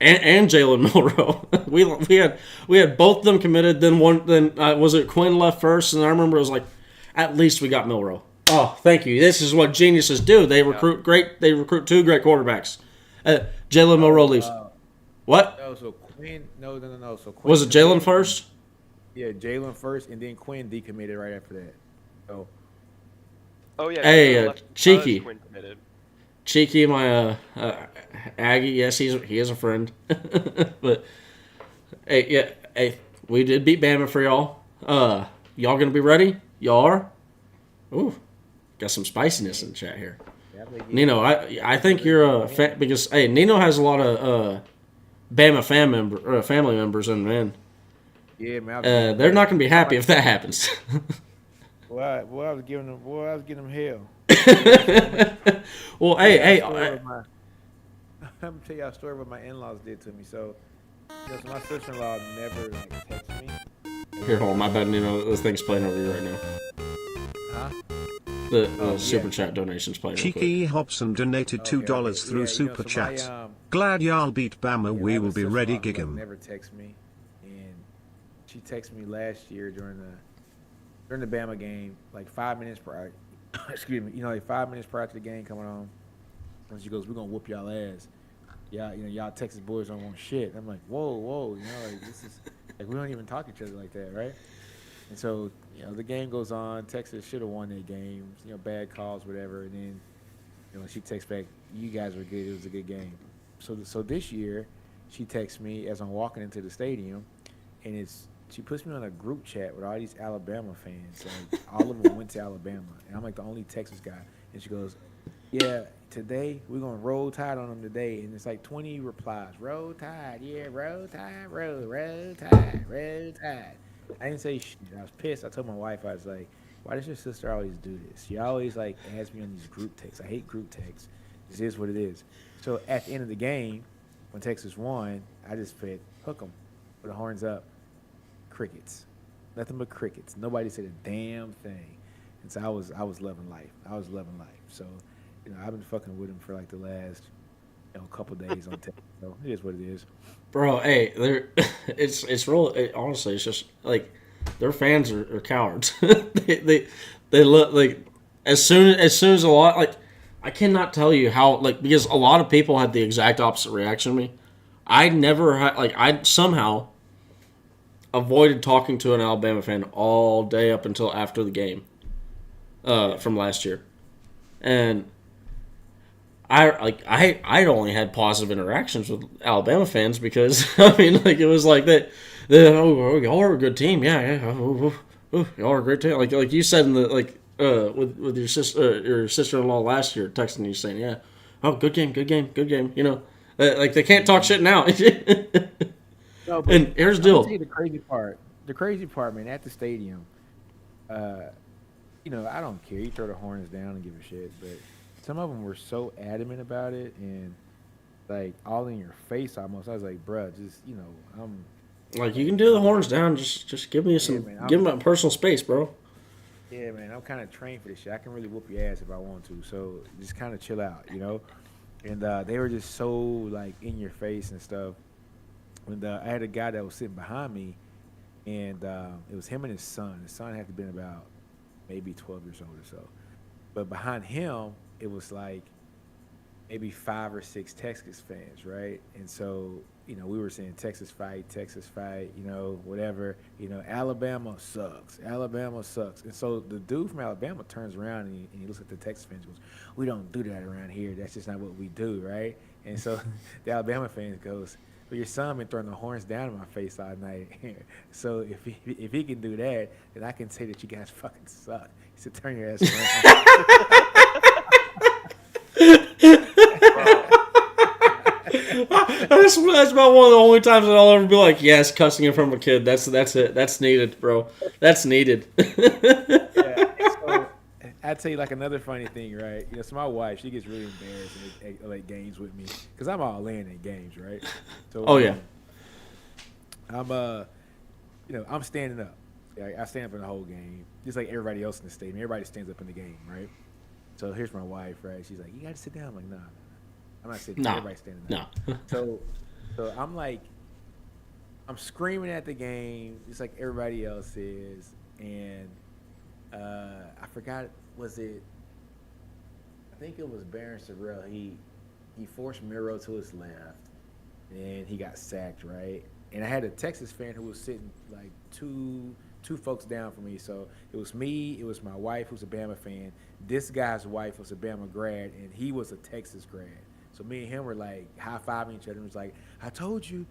and Jalen Milroe, we had both of them committed. Then was it Quinn left first? And I remember it was like, at least we got Milroe. Oh, thank you. This is what geniuses do. They recruit great. They recruit two great quarterbacks. Jalen Milroe leaves. What? No, so Quinn. No. So Quinn was it Jalen first? Yeah, Jalen first, and then Quinn decommitted right after that. So. Oh yeah. Hey, Cheeky. Cheeky, my Aggie. Yes, he is a friend. But hey, we did beat Bama for y'all. Y'all gonna be ready? Y'all are. Ooh, got some spiciness in the chat here. Nino, I think you're a fan because hey, Nino has a lot of Bama family members, and man, yeah, man, they're not gonna be happy if that happens. I was getting them hell. Well, hey, I'm gonna tell y'all a story what my in-laws did to me. So my sister-in-law never texted me. Here, hold on, my bad, Nino. This thing's playing over you right now. Huh? The super chat donations playing. Cheeky Hobson donated $2 through super chat. Glad y'all beat Bama. We will be ready, gig 'em. Never text me, and she texted me last year during the Bama game, like 5 minutes prior. Excuse me, like 5 minutes prior to the game coming on. And she goes, "We're gonna whoop y'all ass. Yeah, y'all Texas boys don't want shit." I'm like, whoa, like this is like we don't even talk to each other like that, right? And so, the game goes on. Texas should have won their games. Bad calls, whatever. And then, she texts back, "You guys were good. It was a good game." So this year, she texts me as I'm walking into the stadium, and she puts me on a group chat with all these Alabama fans. Like, all of them went to Alabama, and I'm like the only Texas guy. And she goes, "Yeah, today we're gonna roll Tide on them today." And it's like 20 replies. Roll Tide, yeah, roll Tide, roll Tide, roll Tide. I didn't say shit. I was pissed. I told my wife, I was like, "Why does your sister always do this? She always adds me on these group texts. I hate group texts. This is what it is." So at the end of the game, when Texas won, I just put hook 'em, with the horns up, crickets, nothing but crickets. Nobody said a damn thing, and so I was loving life. So I've been fucking with him for like the last couple days on text. So it is what it is. Bro, hey, it's real. Honestly, it's just like their fans are cowards. they look like as soon as a lot I cannot tell you how because a lot of people had the exact opposite reaction to me. I never had I somehow avoided talking to an Alabama fan all day up until after the game. from last year, and I'd only had positive interactions with Alabama fans because I mean like it was like that. Y'all are a good team, yeah. Y'all are a great team. Like you said in the with your sister-in-law last year texting you saying, yeah, oh, good game. You know, like they can't talk shit now. No, but And here's the I'm gonna tell deal. you the crazy part. The crazy part, man, at the stadium, I don't care. You throw the horns down and give a shit, but some of them were so adamant about it and like all in your face almost. I was like, bruh, just Like you can do the horns down. Just give me yeah, man, give me my personal space, bro. yeah, man, I'm kind of trained for this shit. I can really whoop your ass if I want to. So just kind of chill out, you know. And they were just so like in your face and stuff. And I had a guy that was sitting behind me, and it was him and his son. His son had to been about maybe 12 years old or so. But behind him, it was like maybe 5 or 6 Texas fans, right? And so, we were saying Texas fight, whatever. Alabama sucks. Alabama sucks. And so the dude from Alabama turns around and he looks at the Texas fans and goes, we don't do that around here. That's just not what we do, right? And so the Alabama fans goes, well, your son been throwing the horns down in my face all night. So if he can do that, then I can say that you guys fucking suck. He said, turn your ass around. That's about one of the only times that I'll ever be like, yes, cussing in front of a kid. That's it. That's needed, bro. That's needed. Yeah. So I tell you like another funny thing, right? So my wife, she gets really embarrassed at games with me because I'm all in at games, right? So Oh yeah. I'm standing up. Like, I stand up in the whole game, just like everybody else in the stadium. Everybody stands up in the game, right? So here's my wife, right? She's like, "You got to sit down." I'm like, "Nah, I'm not sitting. Nah. Everybody's standing up." No. So I'm like, I'm screaming at the game, just like everybody else is, and I forgot. Was it? I think it was Baron Sorrell. He forced Miro to his left, and he got sacked, right? And I had a Texas fan who was sitting like two folks down from me. So it was me, it was my wife, who's a Bama fan. This guy's wife was a Bama grad, and he was a Texas grad. So me and him were like high-fiving each other. And it was like, I told you,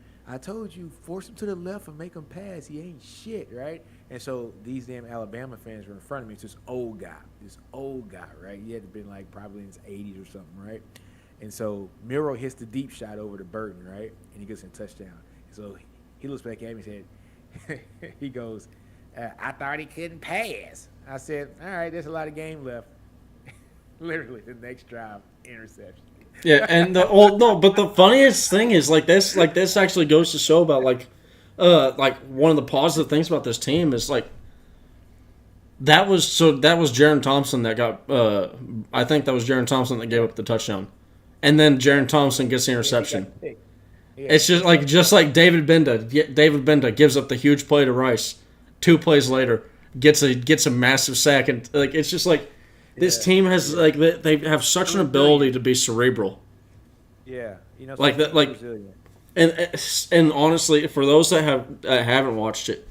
force him to the left and make him pass. He ain't shit, right? And so these damn Alabama fans were in front of me. It's this old guy, right? He had to been like probably in his 80s or something, right? And so Miro hits the deep shot over to Burton, right? And he gets a touchdown. So he looks back at me and said, he goes, I thought he couldn't pass. I said, all right, there's a lot of game left. Literally, the next drive, interception. Yeah, and but the funniest thing is this actually goes to show about like one of the positive things about this team is like that was Jaron Thompson that got I think that was Jaron Thompson that gave up the touchdown, and then Jaron Thompson gets the interception. It's just like David Benda gives up the huge play to Rice. 2 plays later, gets a massive sack, and like it's just like this team has like they have such an ability to be cerebral. Yeah, like that, like, and honestly, for those that haven't watched it,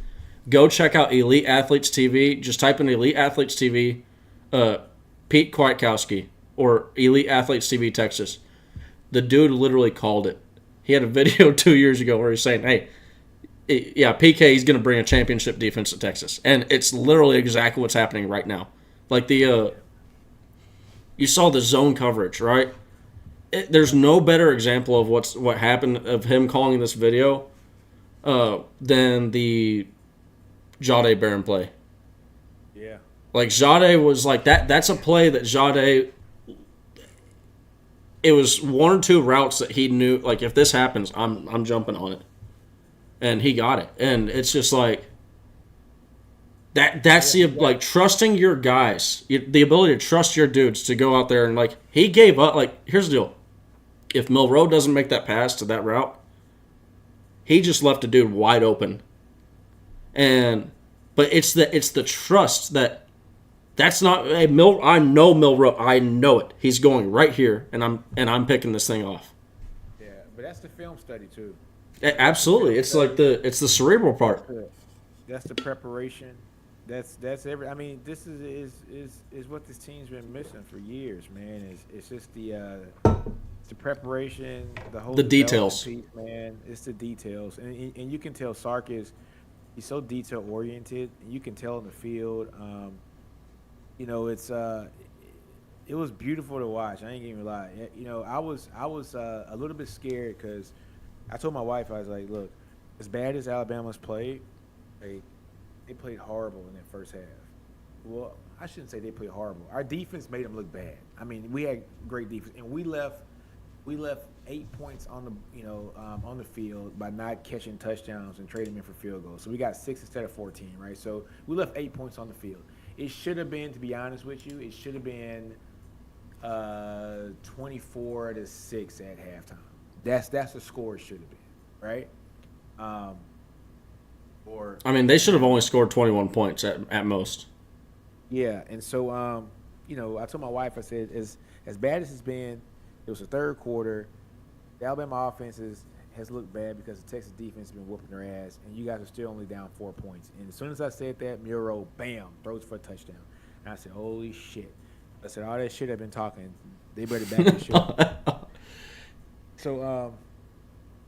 go check out Elite Athletes TV. Just type in Elite Athletes TV, Pete Kwiatkowski or Elite Athletes TV Texas. The dude literally called it. He had a video 2 years ago where he's saying, "Hey, yeah, PK is going to bring a championship defense to Texas," and it's literally exactly what's happening right now. Like you saw the zone coverage, right? There's no better example of what happened of him calling this video than the Jade Barron play. Yeah, like Jade was like that. That's a play that Jade. It was 1 or 2 routes that he knew. Like if this happens, I'm jumping on it. And he got it. And it's just like that's like trusting your guys, the ability to trust your dudes to go out there and like he gave up. Like here's the deal: if Milroe doesn't make that pass to that route, he just left a dude wide open. But it's the trust that's not I know Milroe. I know it. He's going right here, and I'm picking this thing off. Yeah, but that's the film study too. Absolutely, it's like it's the cerebral part. That's the preparation. That's every. I mean, this is what this team's been missing for years, man. It's just it's the preparation, the whole The development details. piece, man. It's the details, and you can tell Sark is he's so detail oriented. You can tell in the field. It's it was beautiful to watch. I ain't gonna lie. I was a little bit scared because I told my wife I was like, look, as bad as Alabama's played, they played horrible in that first half. Well, I shouldn't say they played horrible. Our defense made them look bad. I mean, we had great defense, and we left 8 points on on the field by not catching touchdowns and trading them in for field goals. So we got 6 instead of 14, right? So we left 8 points on the field. It should have been, to be honest with you, it should have been 24-6 at halftime. That's the score it should have been, right? Or I mean, they should have only scored 21 points at most. yeah, and so I told my wife, I said, as bad as it's been, it was the third quarter. The Alabama offense has looked bad because the Texas defense has been whooping their ass, and you guys are still only down 4 points. And as soon as I said that, Muro, bam, throws for a touchdown. And I said, holy shit. I said, all that shit I've been talking, they better back this shit up. So,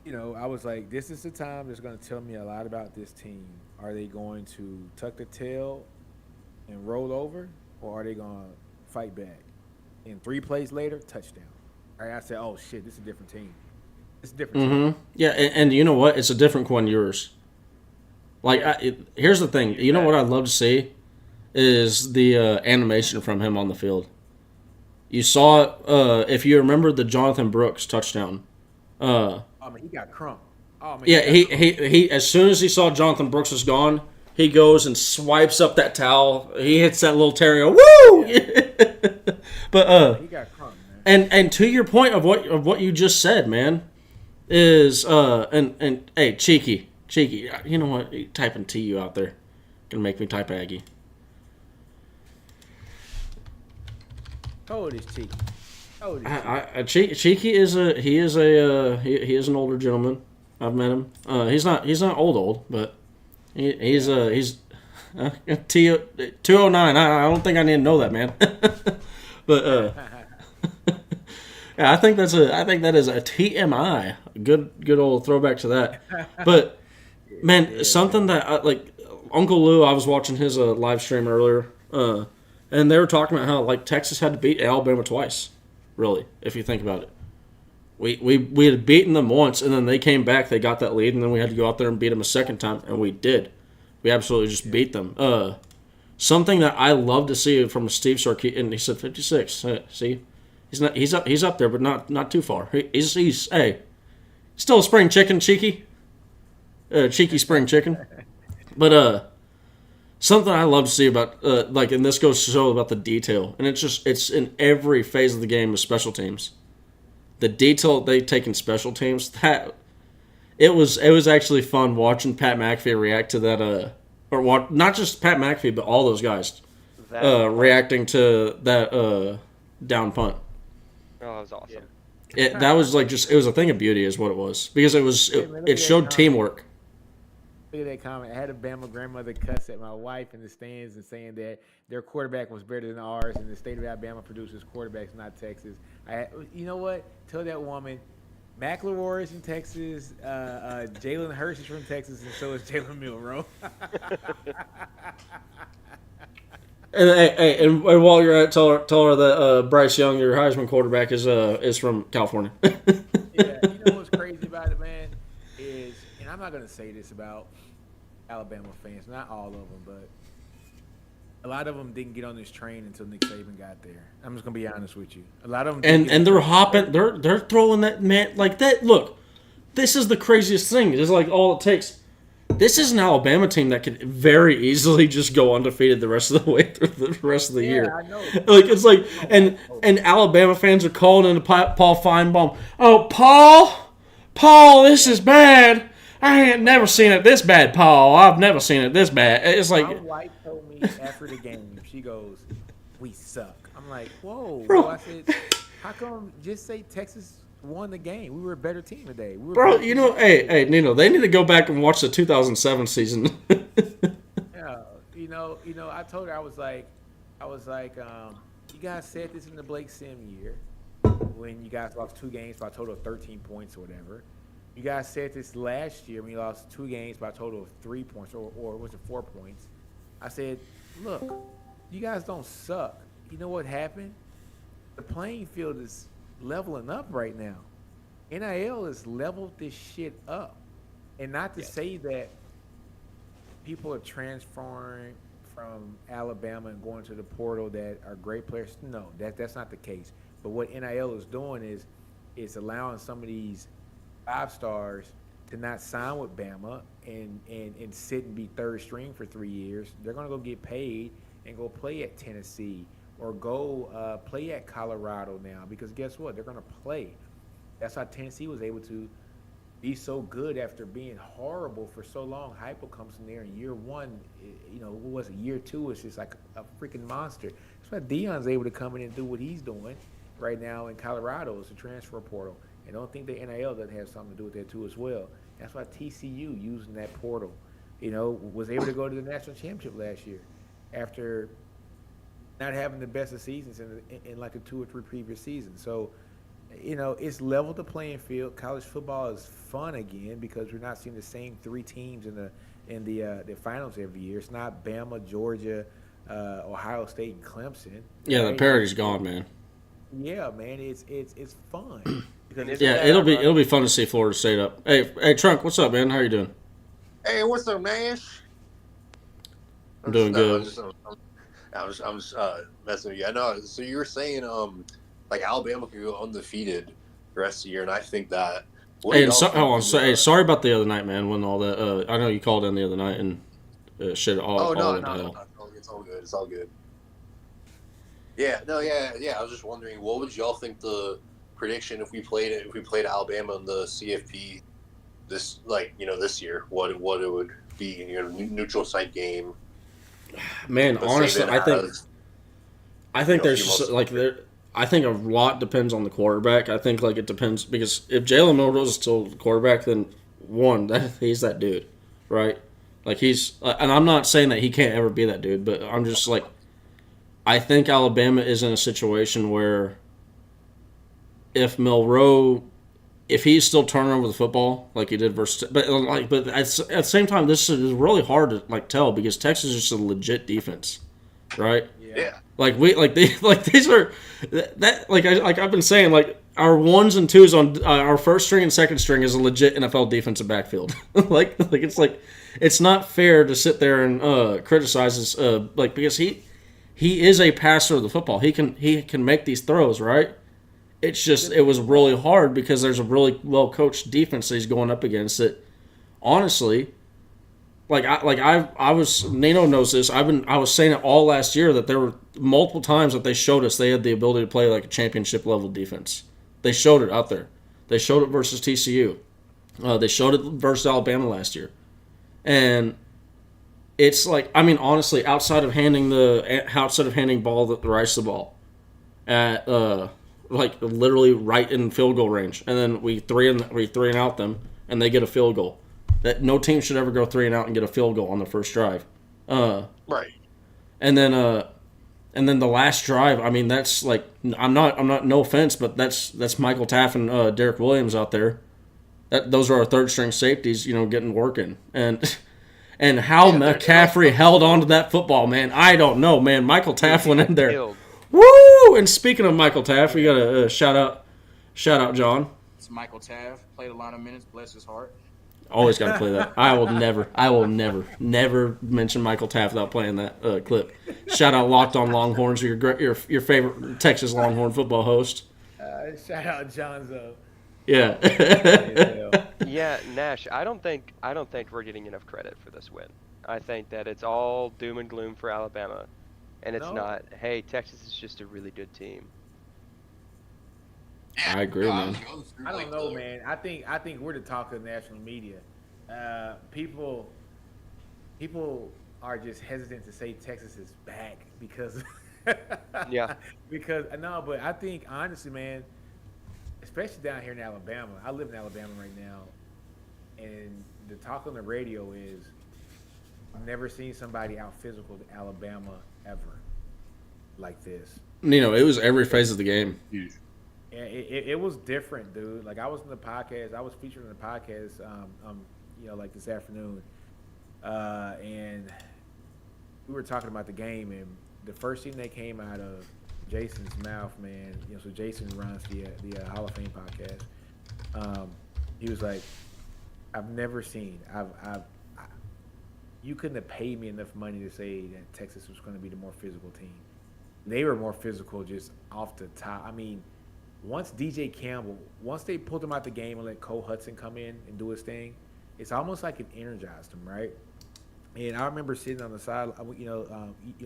I was like, this is the time that's going to tell me a lot about this team. Are they going to tuck the tail and roll over, or are they going to fight back? And 3 plays later, touchdown. All right, I said, oh, shit, this is a different team. It's a different team. Yeah, and you know what? It's a different one yours. Like, here's the thing. You know what I'd love to see is the animation from him on the field. You saw it, if you remember the Jonathan Brooks touchdown. Oh, man, he got crunked. Oh, man, Yeah, he as soon as he saw Jonathan Brooks was gone, he goes and swipes up that towel. He hits that little Terry. Woo! But he got crunked, man. and to your point of what you just said, man, is and hey, cheeky, you know what? Typing TU out there gonna make me type Aggie. How old is Cheeky? How old is Cheeky is an older gentleman. I've met him. He's not old, but he's 209. I don't think I need to know that, man. But yeah, I think that is a TMI. Good old throwback to that. But man, something that like Uncle Lou, I was watching his live stream earlier, and they were talking about how like Texas had to beat Alabama twice. Really, if you think about it. We had beaten them once, and then they came back. They got that lead, and then we had to go out there and beat them a second time, and we did. We absolutely just beat them. Something that I love to see from Steve Sarkisian, and he said 56. See, he's up there, but not too far. He's still a spring chicken, cheeky spring chicken. But something I love to see about like, and this goes to show about the detail, and it's in every phase of the game with special teams. The detail they take in special teams, that it was actually fun watching Pat McAfee react to that. Not just Pat McAfee, but all those guys reacting to that down punt. Oh, that was awesome. That was like it was a thing of beauty, is what it was, because it showed teamwork. Look at that comment. I had a Bama grandmother cuss at my wife in the stands and saying that their quarterback was better than ours, and the state of Alabama produces quarterbacks, not Texas. You know what? Tell that woman, McElroy is in Texas, Jalen Hurts is from Texas, and so is Jalen Milroe. And while you're at it, tell her that Bryce Young, your Heisman quarterback, is from California. Yeah, you know what's crazy about it, man, is, and I'm not going to say this about Alabama fans, not all of them, but a lot of them didn't get on this train until Nick Saban got there. I'm just going to be honest with you. A lot of them and they're hopping, they're throwing that, man, like that. Look, this is the craziest thing. It's like all it takes. This is an Alabama team that could very easily just go undefeated the rest of the way through the rest of the year. I know. Like, it's like, and Alabama fans are calling into Paul Feinbaum. Oh, Paul, this is bad. I ain't never seen it this bad, Paul. I've never seen it this bad. It's like, my wife told me after the game, she goes, "We suck." I'm like, "Whoa, bro." I said, "How come? Just say Texas won the game. We were a better team today." Bro, you know, hey, Nino, they need to go back and watch the 2007 season. Yeah, I told her I was like, you guys said this in the Blake Sim year when you guys lost 2 games by a total of 13 points or whatever. You guys said this last year when you lost 2 games by a total of 3 points or was it 4 points? I said, look, you guys don't suck. You know what happened? The playing field is leveling up right now. NIL has leveled this shit up. And not to say that people are transferring from Alabama and going to the portal that are great players. No, that's not the case. But what NIL is doing is it's allowing some of these 5 stars to not sign with Bama and sit and be third string for 3 years. They're going to go get paid and go play at Tennessee or go play at Colorado now because guess what? They're going to play. That's how Tennessee was able to be so good after being horrible for so long. Hypo comes in there in year one, what was it? Year two is just like a freaking monster. That's why Deion's able to come in and do what he's doing right now in Colorado is the transfer portal. And don't think the NIL doesn't have something to do with that too as well. That's why TCU using that portal, was able to go to the national championship last year after not having the best of seasons in like the 2 or 3 previous seasons. So, it's leveled the playing field. College football is fun again because we're not seeing the same 3 teams in the finals every year. It's not Bama, Georgia, Ohio State, and Clemson. Yeah, right? The parity's gone, man. Yeah, man, it's fun. Yeah, it'll be fun to see Florida State up. Hey, Trunk, what's up, man? How you doing? Hey, what's up, Nash? I'm doing good. I'm just messing with you. I know. So you were saying like Alabama could go undefeated the rest of the year, and I think that. Hey, sorry about the other night, man. When all that, I know you called in the other night and shit all. Oh no, into hell. It's all good. It's all good. Yeah, no, yeah. I was just wondering, what would y'all think the prediction if we played Alabama in the CFP this year? What it would be, neutral site game. Man, honestly, I think there's I think a lot depends on the quarterback. I think it depends because if Jalen Milroe is still the quarterback, then he's that dude, right? He's and I'm not saying that he can't ever be that dude, but I'm just I think Alabama is in a situation where if Milroe, if he's still turning over the football like he did versus, but at the same time, this is really hard to tell because Texas is just a legit defense, right? Yeah. These are I've been saying our 1s and 2s on our first string and second string is a legit NFL defensive backfield. It's not fair to sit there and criticize this because he is a passer of the football. He can make these throws, right? It's just it was really hard because there's a really well coached defense that he's going up against. That honestly, I was Nino knows this. I was saying it all last year that there were multiple times that they showed us they had the ability to play like a championship level defense. They showed it out there. They showed it versus TCU. They showed it versus Alabama last year, and it's honestly, outside of handing ball the rice the ball at literally right in field goal range, and then we three and out them, and they get a field goal. That no team should ever go 3 and out and get a field goal on the first drive. Right. And then the last drive. I mean, that's I'm not. No offense, but that's Michael Taff and Derek Williams out there. Those are our third string safeties. Getting working and how McCaffrey held on to that football, man. I don't know, man. Michael Taff went in there. Woo! And speaking of Michael Taff, we got a shout out, John. It's Michael Taff. Played a lot of minutes. Bless his heart. Always got to play that. I will never mention Michael Taff without playing that clip. Shout out Locked On Longhorns, your favorite Texas Longhorn football host. Shout out Johnzo. Yeah. Yeah, Nash. I don't think we're getting enough credit for this win. I think that it's all doom and gloom for Alabama, and it's not. Hey, Texas is just a really good team. I agree, man. I don't know, man. I think we're the talk of the national media. People are just hesitant to say Texas is back because Yeah. Because but I think honestly, man, especially down here in Alabama. I live in Alabama right now, and the talk on the radio is I've never seen somebody out physical Alabama ever like this. It was every phase of the game. Huge. Yeah, it was different, dude. Like I was in the podcast, I was featured in the podcast, like this afternoon, and we were talking about the game, and the first thing that came out of Jason's mouth, man. So Jason runs the Hall of Fame podcast. He was like, "I've never seen. You couldn't have paid me enough money to say that Texas was going to be the more physical team. They were more physical just off the top. I mean, once they pulled him out the game and let Cole Hudson come in and do his thing, it's almost like it energized him, right? And I remember sitting on the side,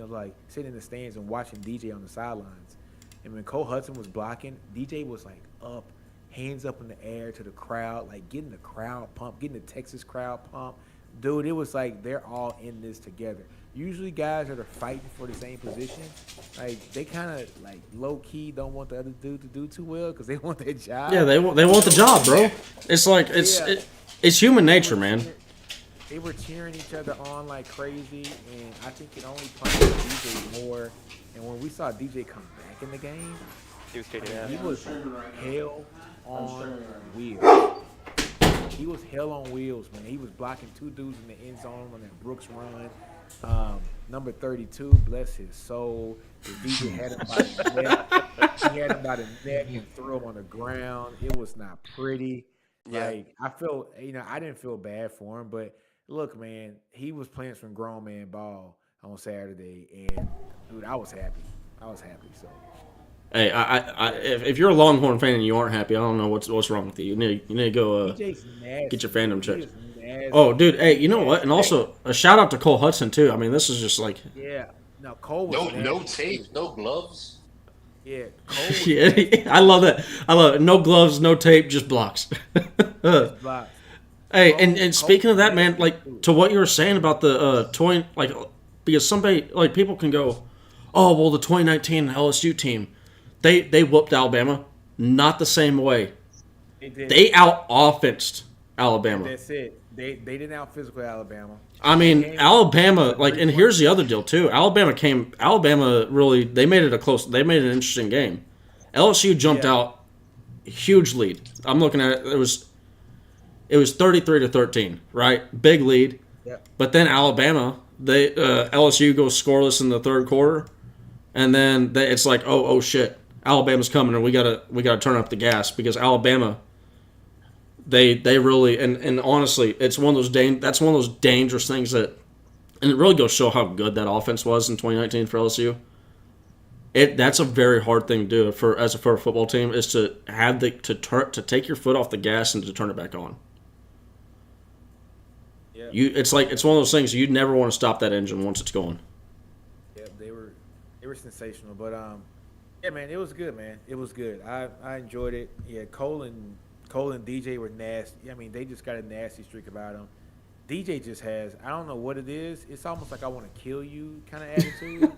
like sitting in the stands and watching DJ on the sidelines. And when Cole Hudson was blocking, DJ was like up, hands up in the air to the crowd, like getting the crowd pumped, getting the Texas crowd pumped. Dude, it was like they're all in this together. Usually guys that are fighting for the same position, like they kind of like low key don't want the other dude to do too well because they want their job. Yeah, they want the job, bro. It's like it's human nature, man. They were cheering each other on like crazy, and I think it only pumped DJ more. And when we saw DJ come back in the game, He was kicking ass. he was hell on wheels. He was hell on wheels, man. He was blocking two dudes in the end zone on that Brooks run. Number 32, bless his soul. The DJ had him by the neck. He had him by the neck and threw him on the ground. It was not pretty. Yeah. Like I felt, I didn't feel bad for him, but look, man, he was playing some grown man ball on Saturday, and dude, I was happy. So. Hey, if you're a Longhorn fan and you aren't happy, I don't know what's wrong with you. You need to go DJ's nasty. get your fandom He checked. is nasty. Oh, dude, hey, you know what? And also a shout out to Cole Hudson too. I mean, this is just like Yeah. No, Cole was No nasty. tape, no gloves. Yeah, Cole was yeah, I love that. I love it. No gloves, no tape, just blocks. blocked. Hey, and speaking of that, man, like to what you were saying about the toy, like because somebody like people can go, oh well, the 2019 LSU team, they whooped Alabama, not the same way. They out offensed Alabama. That's it. They didn't out physical Alabama. I mean, Alabama, like, and here's the other deal too. Alabama really, they made an interesting game. LSU jumped out, huge lead. I'm looking at it, it was 33-13, right? Big lead. Yep. But then Alabama, LSU goes scoreless in the third quarter, and then it's like, oh shit, Alabama's coming, and we gotta turn up the gas because Alabama. They really and honestly, it's one of those dangerous things that, and it really goes to show how good that offense was in 2019 for LSU. That's a very hard thing to do for a football team is to have to take your foot off the gas and to turn it back on. Yeah. It's one of those things you'd never want to stop that engine once it's going. Yeah, they were sensational, but yeah, man, it was good, man. It was good. I enjoyed it. Yeah, Cole and DJ were nasty. I mean, they just got a nasty streak about them. DJ just has, I don't know what it is. It's almost like I want to kill you kind of attitude.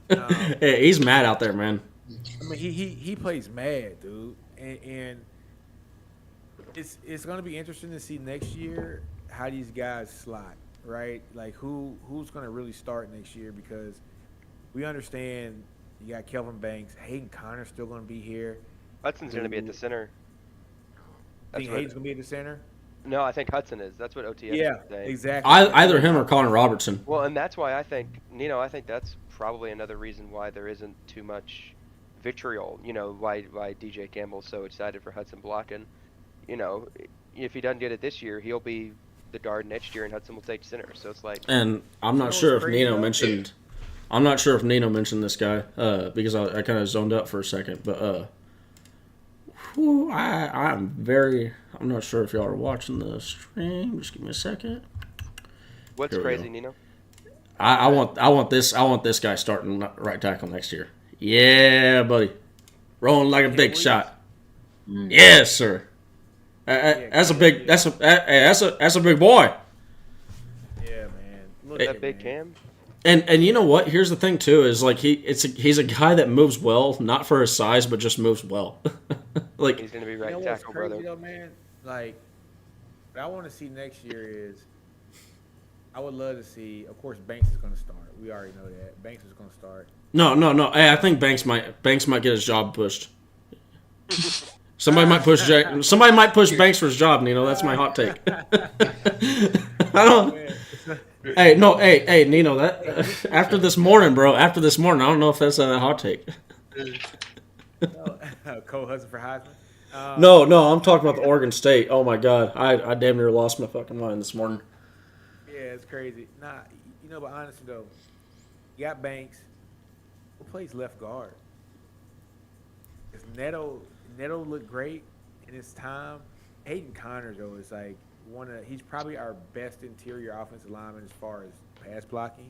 Yeah, he's mad out there, man. I mean, he plays mad, dude, and it's going to be interesting to see next year how these guys slot, right? Like who's going to really start next year because we understand you got Kelvin Banks, Hayden Connor's still going to be here. Hudson's going to be at the center. Think Hayden's going to be at the center? No, I think Hudson is. That's what OTS Yeah, is saying. exactly. Either him or Connor Robertson. Well, and that's why I think that's probably another reason why there isn't too much vitriol. Why DJ Campbell's so excited for Hudson blocking. If he doesn't get it this year, he'll be the guard next year, and Hudson will take center. So it's like. And I'm not sure if Nino mentioned. I'm not sure if Nino mentioned this guy because I kind of zoned out for a second, but. I'm not sure if y'all are watching the stream. Just give me a second. What's crazy, Nino? I want this guy starting right tackle next year. Yeah, buddy, rolling like a big shot. Yes, sir. That's a big boy. Yeah, man. Look that big Cam. And you know what? Here's the thing too is like he's a guy that moves well, not for his size, but just moves well. Like he's gonna be right what's tackle, crazy, brother. though, man? Like, what I want to see next year is I would love to see. Of course, Banks is going to start. We already know that Banks is going to start. No. Hey, I think Banks might get his job pushed. Somebody might push Banks for his job, Nino. That's my hot take. I don't. Hey, no, hey, Nino. That after this morning, bro. After this morning, I don't know if that's a hot take. Cole Hudson for Heisman. No, I'm talking about the Oregon State. Oh my God, I damn near lost my fucking mind this morning. Yeah, it's crazy. Nah, but honestly though, you got Banks. Who plays left guard? Because Neto looked great in his time. Hayden Connor though is like he's probably our best interior offensive lineman as far as pass blocking.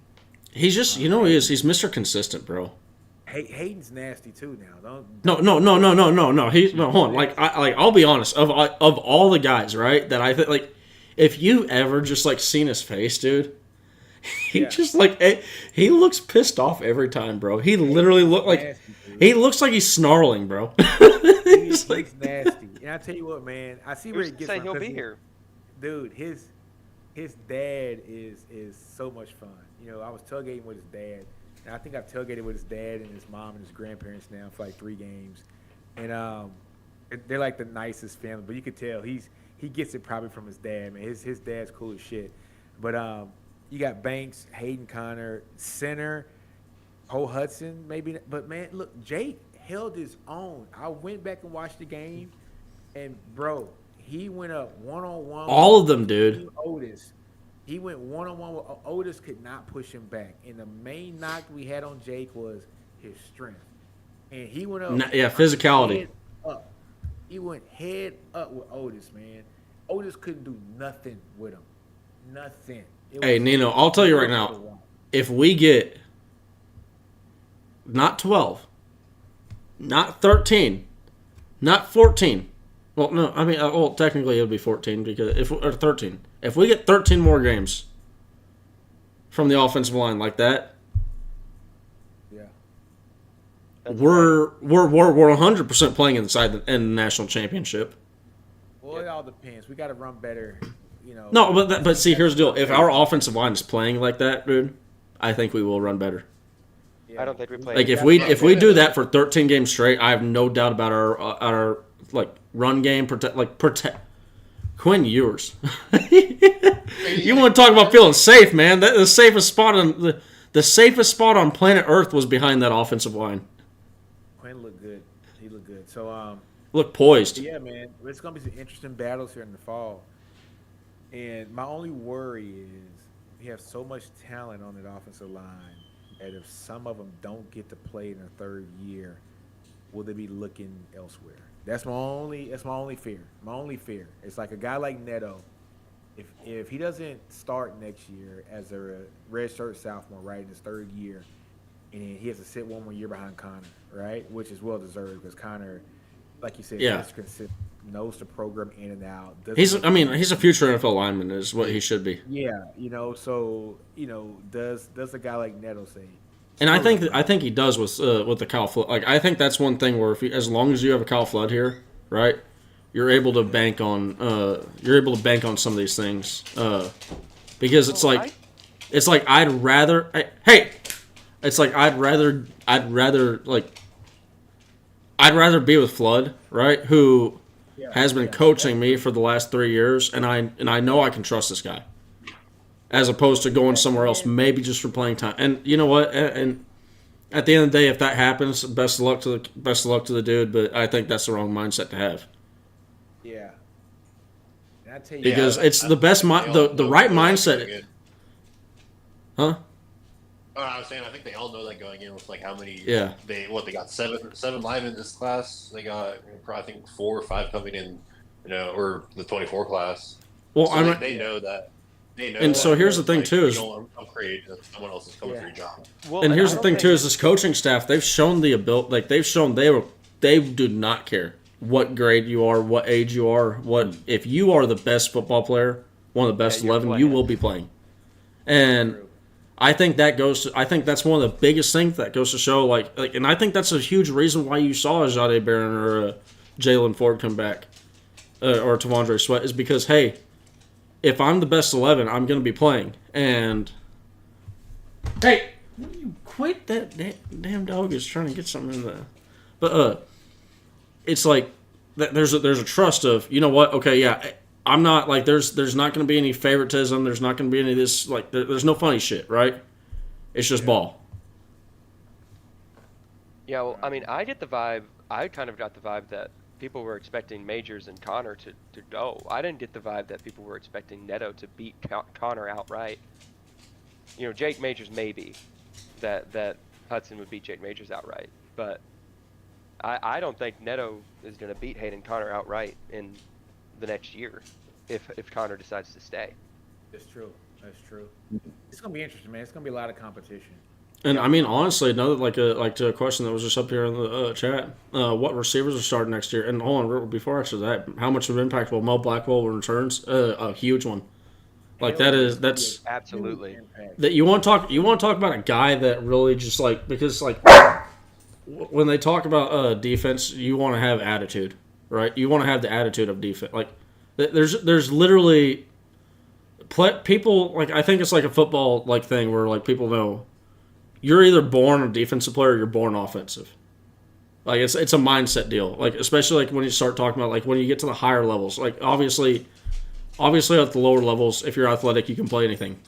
He's just he is. He's Mr. Consistent, bro. Hayden's nasty too now. No. Hold on. I'll be honest. Of all the guys, right? That I think like, if you ever just like seen his face, dude, just like he looks pissed off every time, bro. He literally he looks like he's snarling, bro. He's nasty. And I tell you what, man, I see where he gets. He'll be here, dude. His dad is so much fun. I was tailgating with his dad. And I think I've tailgated with his dad and his mom and his grandparents now for like 3 games, and they're like the nicest family. But you could tell he gets it probably from his dad, man. His dad's cool as shit. But you got Banks, Hayden Connor, center, Cole Hudson, maybe. But man, look, Jake held his own. I went back and watched the game, and bro, he went up 1-on-1. All of them, dude. Otis. He went 1-on-1 with Otis, could not push him back. And the main knock we had on Jake was his strength. And he went up. Physicality. Head up. He went head up with Otis, man. Otis couldn't do nothing with him. Nothing. Hey, Nino, I'll tell you right now, if we get not 12, not 13, not 14. Well, no, I mean, technically it would be 14 or 13. If we get 13 more games from the offensive line like that, we're 100% playing in the national championship. Well, it all depends. We got to run better, No, but see, here's the deal. If our offensive line is playing like that, dude, I think we will run better. Yeah. I don't think we play. Like if we do that for 13 games straight, I have no doubt about our run game protect. Quinn Ewers. You want to talk about feeling safe, man? The safest spot on planet Earth was behind that offensive line. Quinn looked good. He looked good. So look poised. Yeah, man. It's gonna be some interesting battles here in the fall. And my only worry is we have so much talent on that offensive line that if some of them don't get to play in their 3rd year, will they be looking elsewhere? That's my only fear. My only fear. It's like a guy like Neto. If he doesn't start next year as a redshirt sophomore, right, in his 3rd year, and he has to sit 1 more year behind Connor, right, which is well deserved because Connor, like you said, is consistent, knows the program in and out. He's a future NFL lineman, is what he should be. Yeah, so does a guy like Neto say? And I think he does with the Kyle Flood. Like I think that's one thing where as long as you have a Kyle Flood here, right, you're able to bank on some of these things because it's like I'd rather be with Flood, right, who has been coaching me for the last 3 years, and I know I can trust this guy. As opposed to going somewhere else, maybe just for playing time. And you know what? And at the end of the day, if that happens, best of luck to the dude. But I think that's the wrong mindset to have. Yeah. And I tell you, because it's the best the right mindset. Huh? Oh, I was saying, I think they all know that going in with like how many. Yeah. They got seven live in this class. They got I think 4 or 5 coming in, or the 24 class. Well, so they know that. And so here's the thing too is I'm creating someone else is coming for your job. Well, and here's the thing too is this coaching staff, they've shown the ability, like they've shown they do not care what grade you are, what age you are, if you are the best football player, one of the best 11, you will be playing. And I think that's one of the biggest things that goes to show like and I think that's a huge reason why you saw a Jahdae Barron or a Jalen Ford come back or Tavondre Sweat is because hey, if I'm the best 11, I'm going to be playing. And hey, you quit that damn dog is trying to get something in the. But it's like there's a trust of, you know what? Okay, yeah, I'm not like there's not going to be any favoritism. There's not going to be any of this like there's no funny shit, right? It's just ball. Yeah, well, I mean, I kind of got the vibe that people were expecting Majors and Connor to go. I didn't get the vibe that people were expecting Neto to beat Connor outright. You know, Jake Majors maybe, that Hudson would beat Jake Majors outright. But I don't think Neto is going to beat Hayden Connor outright in the next year if Connor decides to stay. That's true. That's true. It's going to be interesting, man. It's going to be a lot of competition. And I mean, honestly, another like to a question that was just up here in the chat. What receivers are starting next year? And hold on, before I answer that, how much of an impact will Mo Blackwell returns? A huge one. Like that's absolutely that you want to talk about a guy that really just like because like when they talk about defense, you want to have attitude, right? You want to have the attitude of defense. Like there's literally people like I think it's like a football like thing where like people know. You're either born a defensive player or you're born offensive. Like it's a mindset deal. Like especially like when you start talking about like when you get to the higher levels. Like obviously at the lower levels, if you're athletic, you can play anything.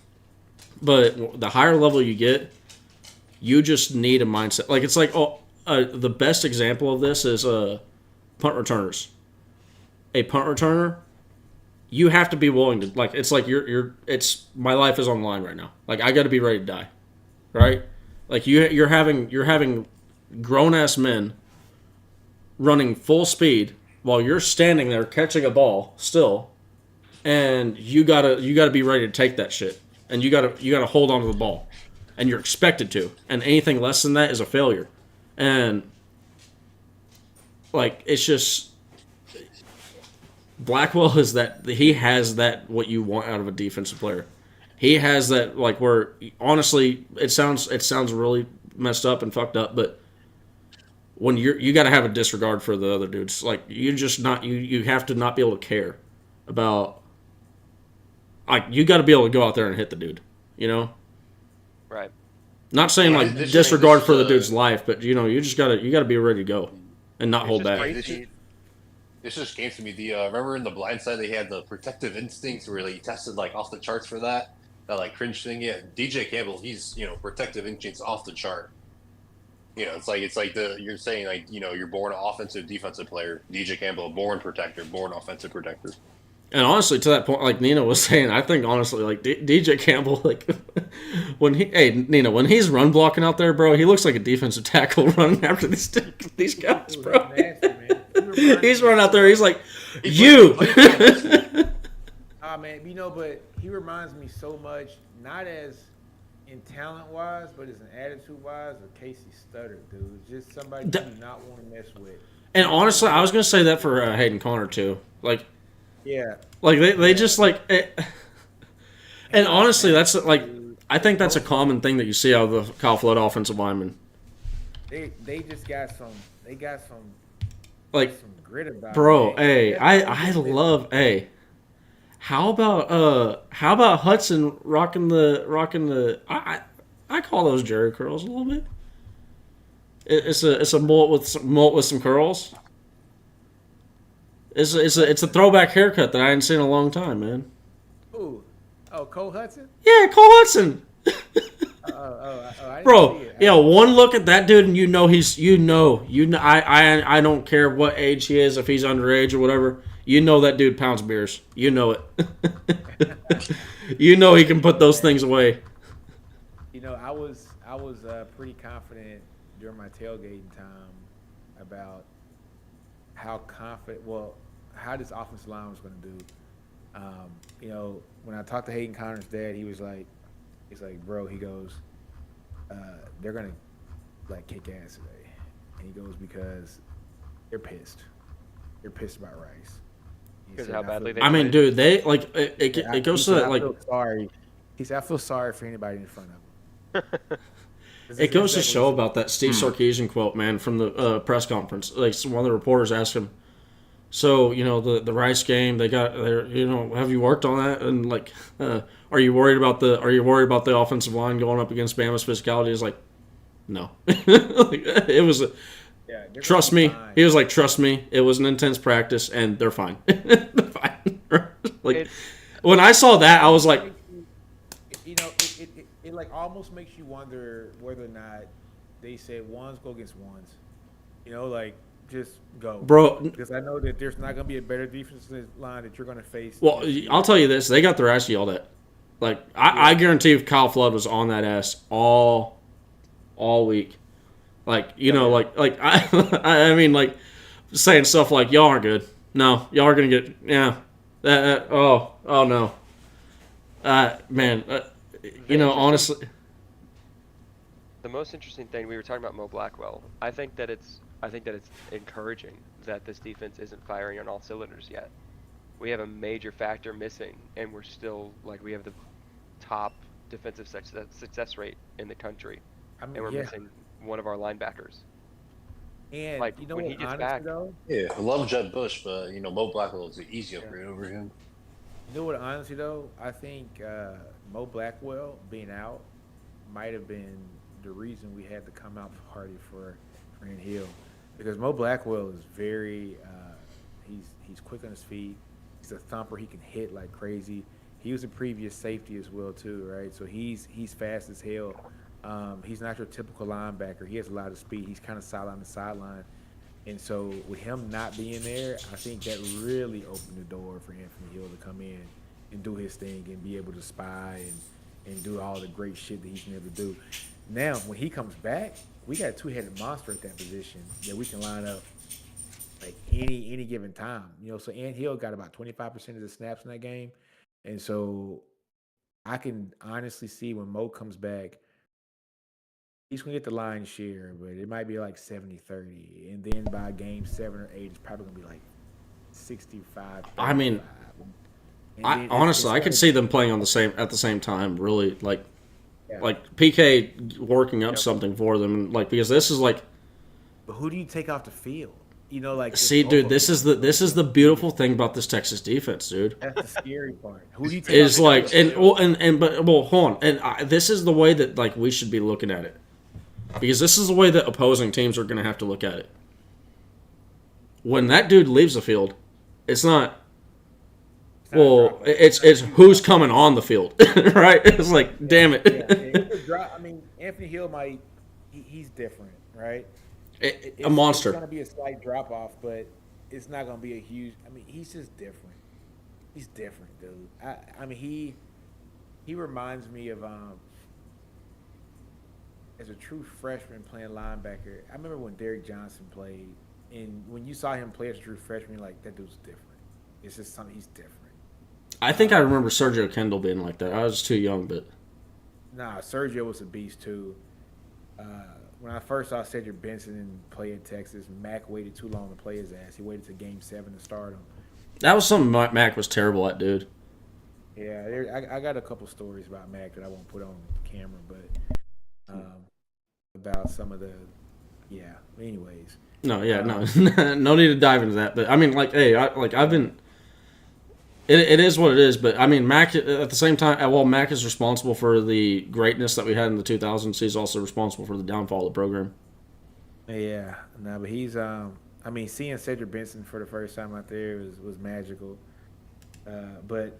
But the higher level you get, you just need a mindset. Like it's like the best example of this is punt returners. A punt returner, you have to be willing to like. It's like it's my life is on the line right now. Like I got to be ready to die, right? Like you're having grown ass men running full speed while you're standing there catching a ball still, and you gotta be ready to take that shit, and you gotta hold on to the ball, and you're expected to, and anything less than that is a failure, and like it's just Blackwell is that he has that what you want out of a defensive player. He has that like where honestly it sounds really messed up and fucked up, but when you got to have a disregard for the other dudes. Like you just not you have to not be able to care about like you got to be able to go out there and hit the dude, you know? Right. Not saying like disregard for the dude's life, but you know, you got to be ready to go and not hold back. This just came to me. Remember in the Blind Side they had the protective instincts where they tested like off the charts for that like cringe thing. Yeah, DJ Campbell, he's protective instincts off the chart. It's like you're saying like you're born an offensive defensive player. DJ Campbell, born protector, born offensive protector. And honestly, to that point, like Nina was saying, I think honestly, like DJ Campbell, like when he's run blocking out there, bro, he looks like a defensive tackle running after these guys, bro. He's running out there. He's like, you. Man, but he reminds me so much, not as in talent-wise, but as an attitude-wise, of Casey Stutter, dude. Just somebody you do not want to mess with. And honestly, I was going to say that for Hayden Connor, too. Like, yeah. Like, they just, like... And honestly, that's, like... I think that's a common thing that you see out of the Kyle Flood offensive linemen. They just got some... They got some... Like, some grit about bro, it. hey, I love... Hey, how about Hudson rocking the... I call those Jerry curls a little bit. It's a mullet with some curls. It's a throwback haircut that I hadn't seen in a long time, man. Ooh, Cole Hudson? Yeah, Cole Hudson. I Bro, didn't see it. yeah, one look at that dude and you know I don't care what age he is, if he's underage or whatever. You know that dude pounds beers. You know it. You know he can put those things away. I was pretty confident during my tailgating time about how this offensive line was going to do. When I talked to Hayden Connor's dad, he's like, bro, he goes, they're going to like kick ass today, and he goes because they're pissed. They're pissed about Rice. Because how badly they. I mean, dude, they like it goes to that like. Sorry. He said, I feel sorry for anybody in front of him. It goes to show about that Steve Sarkisian quote, man, from the press conference. Like one of the reporters asked him, So the Rice game, they got there. Have you worked on that? And like, are you worried about the offensive line going up against Bama's physicality? It's like, no. It was. Yeah, Trust me. He was like, trust me. It was an intense practice, and they're fine. They're fine. Like, when I saw that, I was like, it like almost makes you wonder whether or not they said ones go against ones. Like just go, bro. Because I know that there's not going to be a better defensive line that you're going to face. Well, I'll tell you this: they got their ass yelled at. Like I guarantee, if Kyle Flood was on that ass all week, like I mean, like saying stuff like y'all aren't good. No, y'all are gonna get oh no, man. Honestly, the most interesting thing, we were talking about Mo Blackwell. I think that it's encouraging that this defense isn't firing on all cylinders yet. We have a major factor missing, and we're still we have the top defensive success rate in the country, and we're missing one of our linebackers. And when he gets back, I love Jed Bush, but Mo Blackwell is an easy upgrade over him. You know what? Honestly, though, I think Mo Blackwell being out might have been the reason we had the come out party for Grant Hill, because Mo Blackwell is very he's quick on his feet. He's a thumper. He can hit like crazy. He was a previous safety as well too, right? So he's fast as hell. He's not your typical linebacker. He has a lot of speed. He's kind of solid on the sideline. And so with him not being there, I think that really opened the door for Anthony Hill to come in and do his thing and be able to spy and do all the great shit that he's been able to do. Now, when he comes back, we got a two-headed monster at that position that we can line up like any given time. So Ant Hill got about 25% of the snaps in that game. And so I can honestly see when Mo comes back, he's going to get the lion's share, but it might be like 70-30. And then by game 7 or 8, it's probably going to be like 65. I mean, honestly, I could see them playing at the same time, really, like PK working up something for them, because this is like. But who do you take off the field? See, dude, this is the beautiful thing about this Texas defense, dude. That's the scary part. Who do you take off the field? But hold on, and this is the way that we should be looking at it, because this is the way that opposing teams are going to have to look at it. When that dude leaves the field, it's not. It's who's coming on the field, right? It's like, damn it. I mean, Anthony Hill he's different, right? A monster. It's going to be a slight drop off, but it's not going to be a huge. I mean, he's just different. He's different, dude. I mean, he reminds me of as a true freshman playing linebacker. I remember when Derek Johnson played, and when you saw him play as a true freshman, that dude's different. It's just something, he's different. I think I remember Sergio Kendall being like that. I was too young, but nah, Sergio was a beast too. When I first saw Cedric Benson play in Texas, Mac waited too long to play his ass. He waited to game 7 to start him. That was something Mac was terrible at, dude. Yeah, I got a couple stories about Mac that I won't put on camera, but about some of the anyways. No, no need to dive into that. But I mean, I've been. It is what it is, but I mean, Mac at the same time. Well, Mac is responsible for the greatness that we had in the 2000s. He's also responsible for the downfall of the program. Yeah, no, but he's. I mean, seeing Cedric Benson for the first time out there was magical. But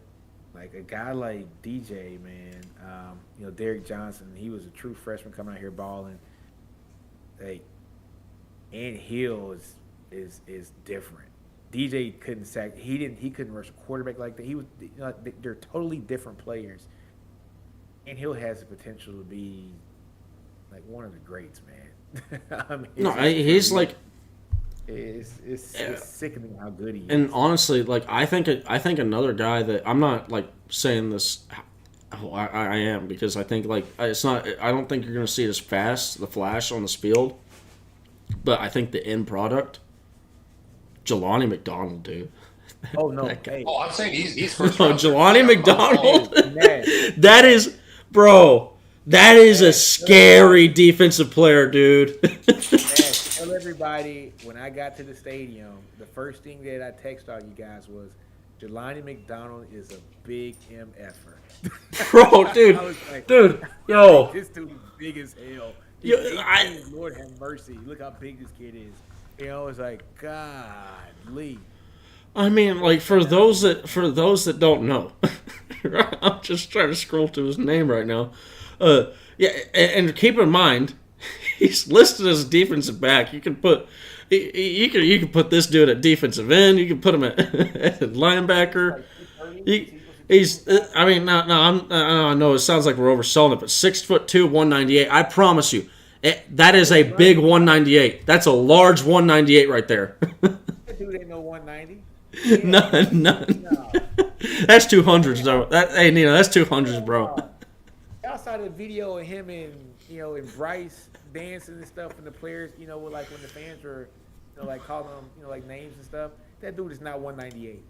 like a guy like DJ, man, Derek Johnson, he was a true freshman coming out here balling. And Hill is different. DJ couldn't sack. He couldn't rush a quarterback like that. He was. They're totally different players. And Hill has the potential to be like one of the greats, man. I mean, he's like. It's sickening how good he is. And honestly, I think another guy that I'm not saying this. I am, because I think it's not. I don't think you're going to see it as fast, the flash on this field. But I think the end product. Jelani McDonald, dude. Oh no! I'm saying he's first. Jelani McDonald. That is, bro. That is a scary defensive player, dude. tell everybody when I got to the stadium, the first thing that I texted all you guys was, Jelani McDonald is a big MFer. Bro, dude, I was like, yo, this dude is big as hell. He's yo, 18. Lord have mercy. Look how big this kid is. You know, it's like, golly. I mean, like for those that don't know, I'm just trying to scroll to his name right now. Yeah, and keep in mind, he's listed as a defensive back. You can put you can put this dude at defensive end. You can put him at, at linebacker. He's I mean, no, I know it sounds like we're overselling it, but 6'2", 198. I promise you, that is a big 198. That's a large 198 right there. That dude ain't no 190. None. No. That's 200s though. Hey Nino, that's 200s, bro. Y'all saw the video of him and and Bryce dancing and stuff, and the players, with like when the fans were, like calling them, like names and stuff. That dude is not 198.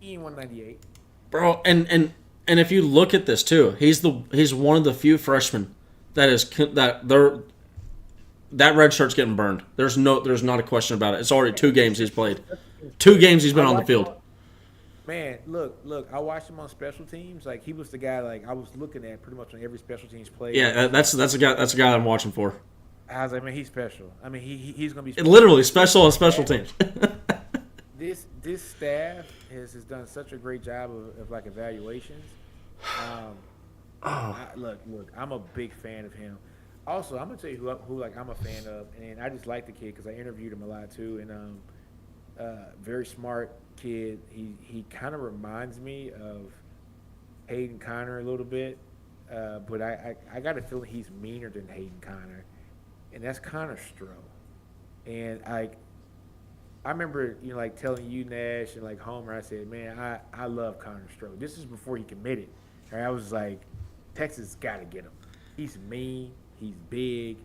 He ain't 198. Bro, and if you look at this too, he's one of the few freshmen that red shirt's getting burned. There's not a question about it. It's already 2 games he's played. 2 games he's been on the field. Man, look! I watched him on special teams. Like he was the guy. Like I was looking at pretty much on every special teams play. Yeah, that's a guy I'm watching for. I was like, man, he's special. I mean, he's gonna be special. Literally special on special teams. This staff has done such a great job of like evaluations. Look, I'm a big fan of him. Also, I'm gonna tell you who like I'm a fan of, and I just like the kid because I interviewed him a lot too, and very smart kid. He kind of reminds me of Hayden Conner a little bit, but I got a feeling he's meaner than Hayden Conner, and that's Connor Stroh. And I remember like telling you, Nash, and like Homer, I said, man, I love Connor Stroh. This is before he committed. Right? I was like, Texas got to get him. He's mean. He's big.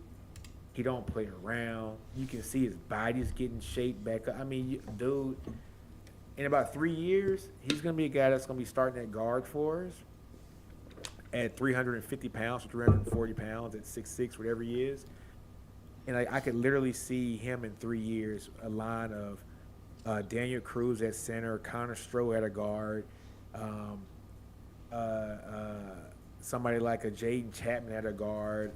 He don't play around. You can see his body's getting shaped back up. I mean, dude, in about 3 years, he's going to be a guy that's going to be starting at guard for us at 350 pounds or 340 pounds at 6'6", whatever he is. And I could literally see him in 3 years, a line of Daniel Cruz at center, Connor Stroh at a guard, somebody like a Jaden Chapman at a guard,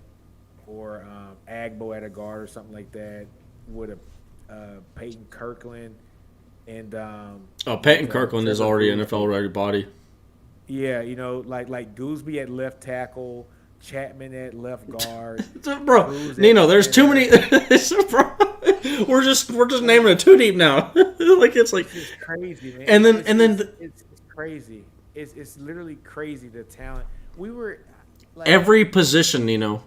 or Agbo at a guard or something like that, with a Peyton Kirkland and Peyton Kirkland is already an NFL ready body. Yeah, like Gooseby at left tackle, Chapman at left guard. Bro, Nino, there's too many. We're just naming it too deep now. It's crazy, man. And then it's crazy. It's literally crazy, the talent. We were like, every position, Nino.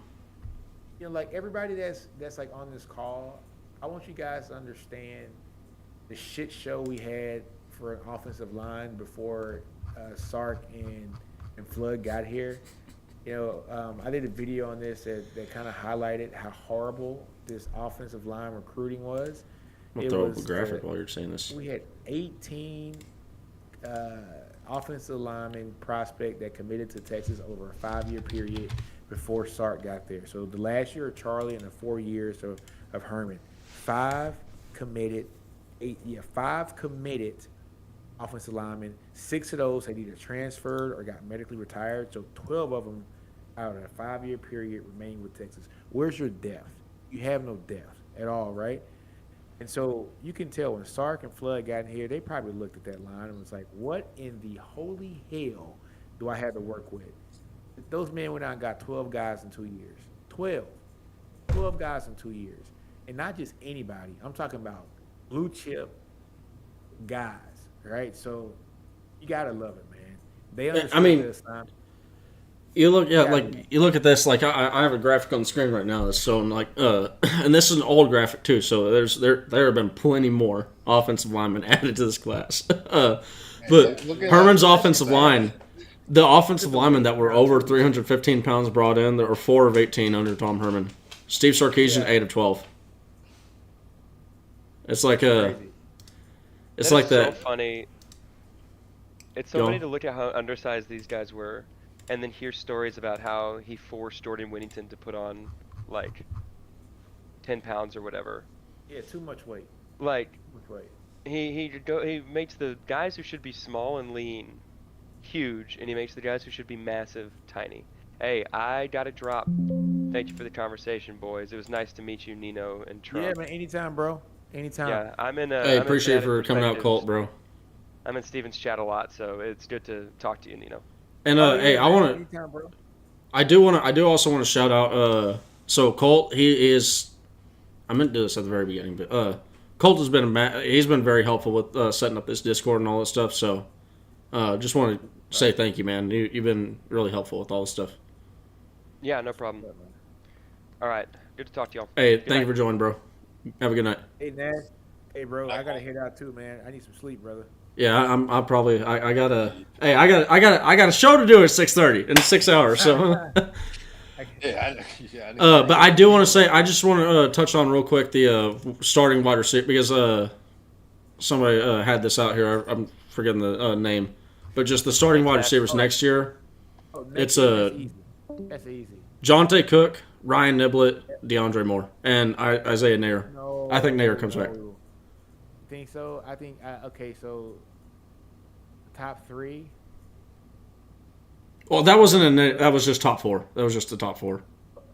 Like everybody that's like on this call, I want you guys to understand the shit show we had for an offensive line before Sark and Flood got here. I did a video on this that kind of highlighted how horrible this offensive line recruiting was. I'll throw up a graphic while you're saying this. We had 18 offensive linemen prospect that committed to Texas over a 5-year period before Sark got there. So the last year of Charlie and the 4 years of Herman, 5 committed offensive linemen. 6 of those had either transferred or got medically retired. So 12 of them out of a 5-year period remained with Texas. Where's your depth? You have no depth at all, right? And so you can tell when Sark and Flood got in here, they probably looked at that line and was like, what in the holy hell do I have to work with? Those men went out and got 12 guys in 2 years. 12 guys in 2 years. And not just anybody. I'm talking about blue chip guys, right? So you got to love it, man. They understand this time. You look at this, like I have a graphic on the screen right now that's showing and this is an old graphic too, so there have been plenty more offensive linemen added to this class. But Herman's offensive line, the offensive linemen that were over 315 pounds brought in, there were 4 of 18 under Tom Herman. Steve Sarkisian, 8 of 12. It's like that. So funny. It's so Go. funny to look at how undersized these guys were, and then hear stories about how he forced Jordan Whittington to put on like 10 pounds or whatever. Yeah, too much weight. Like Too much weight. he makes the guys who should be small and lean huge, and he makes the guys who should be massive tiny. Hey, I got to drop. Thank you for the conversation, boys. It was nice to meet you, Nino and Yeah, Trump. man. Anytime, bro. Anytime. Yeah, I'm in. Hey, I'm in appreciate you Fanatic for coming out, Perspectives. Colt, bro. I'm in Steven's chat a lot, so it's good to talk to you, Nino. And Oh, yeah, hey, I man, want to. anytime, bro. I do also want to shout out. So Colt, he is. I meant to do this at the very beginning, but Colt has been he's been very helpful with setting up this Discord and all that stuff. So, just want to say thank you, man. You've been really helpful with all this stuff. Yeah, no problem. All right, good to talk to y'all. Hey, Good thank you night. for joining, bro. Have a good night. Hey, Nash. Hey, bro. I gotta head out too, man. I need some sleep, brother. Yeah, I'll probably I gotta. Hey, I got a show to do at 6:30 in 6 hours. So. But I do want to say, I just want to touch on real quick the starting wide receiver because somebody had this out here. I'm forgetting the name, but just the starting wide receivers next year. Oh, It's that's easy. That's easy. Jonte Cook, Ryan Niblett, DeAndre Moore, and Isaiah Nair. No, I think Nair comes back. Think so? I think okay. So top three. Well, that wasn't that was just top four. That was just the top four,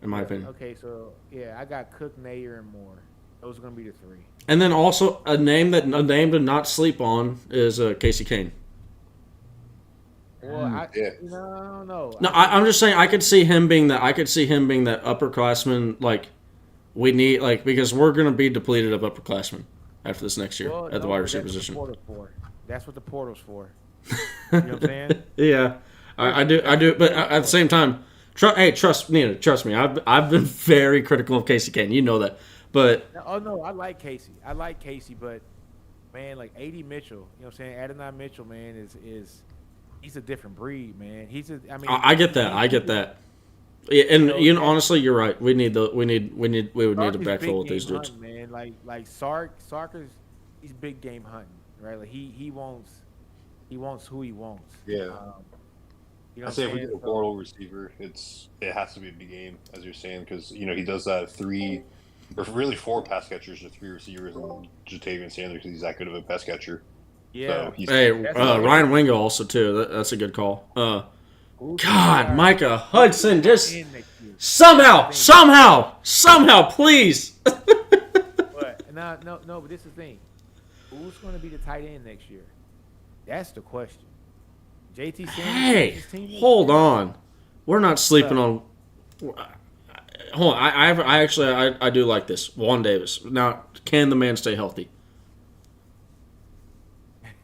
in my opinion. Okay, so yeah, I got Cook, Nair, and Moore. Those are gonna be the three. And then also a name to not sleep on is Casey Kane. Well, no. No, I'm just saying I could see him being that. I could see him being that upperclassman. Like we need, like because we're gonna be depleted of upperclassmen after this next year at the wide receiver position. That's what the portal's for. You know what I'm saying? Yeah, I do, but at the same time, trust me. I've been very critical of Casey Kane. You know that, but Oh no, I like Casey, but man, like A.D. Mitchell, you know what I'm saying? Adonai Mitchell, man, is he's a different breed, man. I get that. Yeah, and honestly, you're right. We would need to backfill with these dudes. Man, like Sark's he's big game hunting, right? Like he wants who he wants. Yeah. You know I say if we get a portal receiver, it has to be a big game, as you're saying, because he does that 3 or really 4 pass catchers to 3 receivers, and Jatavian Sanders because he's that good of a pass catcher. Yeah. So Hey, Ryan Wingo also too. That's a good call. God, Micah Hudson, just somehow, please. But no. But this is the thing. Who's going to be the tight end next year? That's the question. JT Sanders. Hey, hold on. We're not sleeping on. Hold on. I do like this. Juan Davis. Now, can the man stay healthy?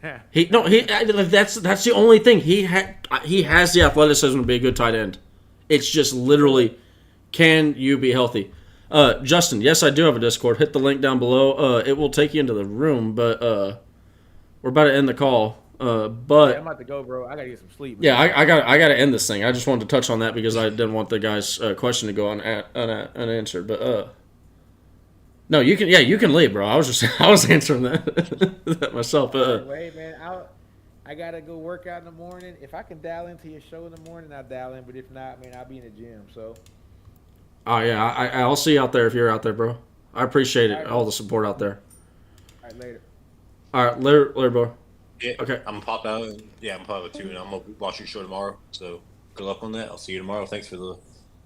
That's the only thing. He has the athleticism to be a good tight end. It's just literally, can you be healthy? Justin, yes, I do have a Discord. Hit the link down below. It will take you into the room, but we're about to end the call. But I'm about to go, bro. I gotta get some sleep. Man. Yeah, I got to end this thing. I just wanted to touch on that because I didn't want the guy's question to go unanswered. But no, you can leave, bro. I was answering that myself. Wait, man. I gotta go work out in the morning. If I can dial into your show in the morning, I'll dial in. But if not, man, I'll be in the gym. So. Oh yeah, I'll see you out there if you're out there, bro. I appreciate it, all the support out there. All right, later. All right, later, bro. Yeah, okay. I'm gonna pop out. I'm pop out too, and I'm gonna watch your show tomorrow. So good luck on that. I'll see you tomorrow. Thanks for the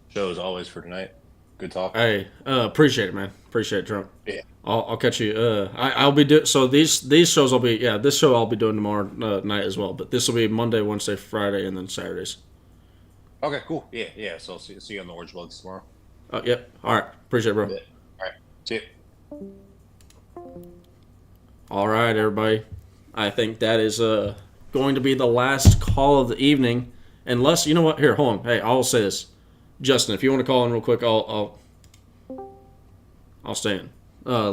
show as always for tonight. Good talk. Hey, appreciate it, man. Appreciate it, Trump. Yeah. I'll catch you. I'll be doing so these shows. This show I'll be doing tomorrow night as well. But this will be Monday, Wednesday, Friday, and then Saturdays. Okay, cool. Yeah. So I'll see you on the Orange Bugs tomorrow. Yep. All right. Appreciate it, bro. Yeah. All right. See you. All right, everybody. I think that is going to be the last call of the evening. Unless, you know what? Here, hold on. Hey, I'll say this. Justin, if you want to call in real quick, I'll stay in.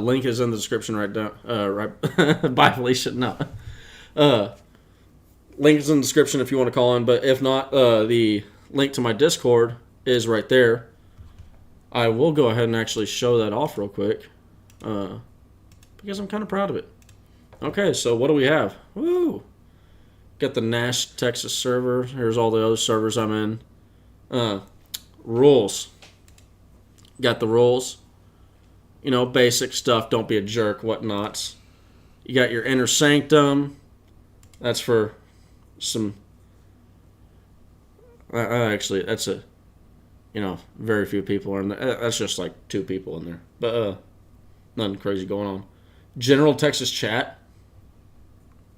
Link is in the description right down. Right. Bye, Felicia. No. Link is in the description if you want to call in. But if not, the link to my Discord is right there. I will go ahead and actually show that off real quick. Because I'm kind of proud of it. Okay, so what do we have? Woo! Got the Nash, Texas server. Here's all the other servers I'm in. Rules. Got the rules. basic stuff. Don't be a jerk, whatnots. You got your inner sanctum. That's for some. Actually, that's very few people are in there. That's just like 2 people in there. But nothing crazy going on. General Texas chat.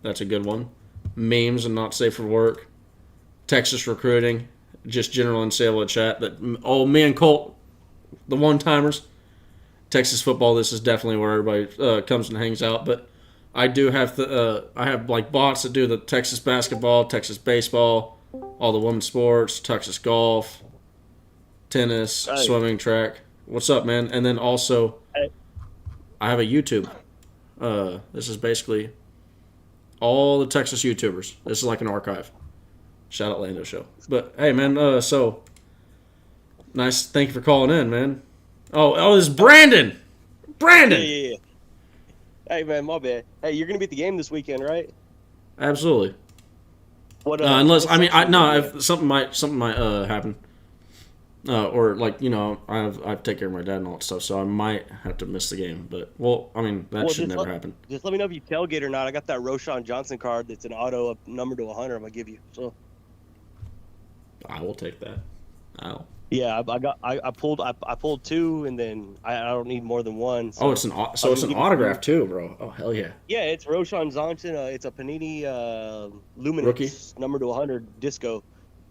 That's a good one. Memes and not safe for work. Texas recruiting. Just general NCAA chat. Me and Colt, the one-timers. Texas football, this is definitely where everybody comes and hangs out. But I do have I have like bots that do the Texas basketball, Texas baseball, all the women's sports, Texas golf, tennis, swimming, track. What's up, man? And then also, I have a YouTube. This is basically all the Texas YouTubers. This is like an archive. Shout out Lando Show. But hey, man. So nice. Thank you for calling in, man. Oh, this is Brandon. Brandon. Yeah. Hey, man, my bad. Hey, you're gonna be at the game this weekend, right? Absolutely. What? Unless if something might happen. Or like I have to take care of my dad and all that stuff, so I might have to miss the game. But that should never happen. Just let me know if you tailgate or not. I got that Roshan Johnson card that's an auto up number to 100. I'm gonna give you. So I will take that. Yeah, I pulled 2, and then I don't need more than 1. So it's an autograph too, bro. Oh hell yeah. Yeah, it's Roshan Johnson. It's a Panini Luminance Rookie number to 100 disco.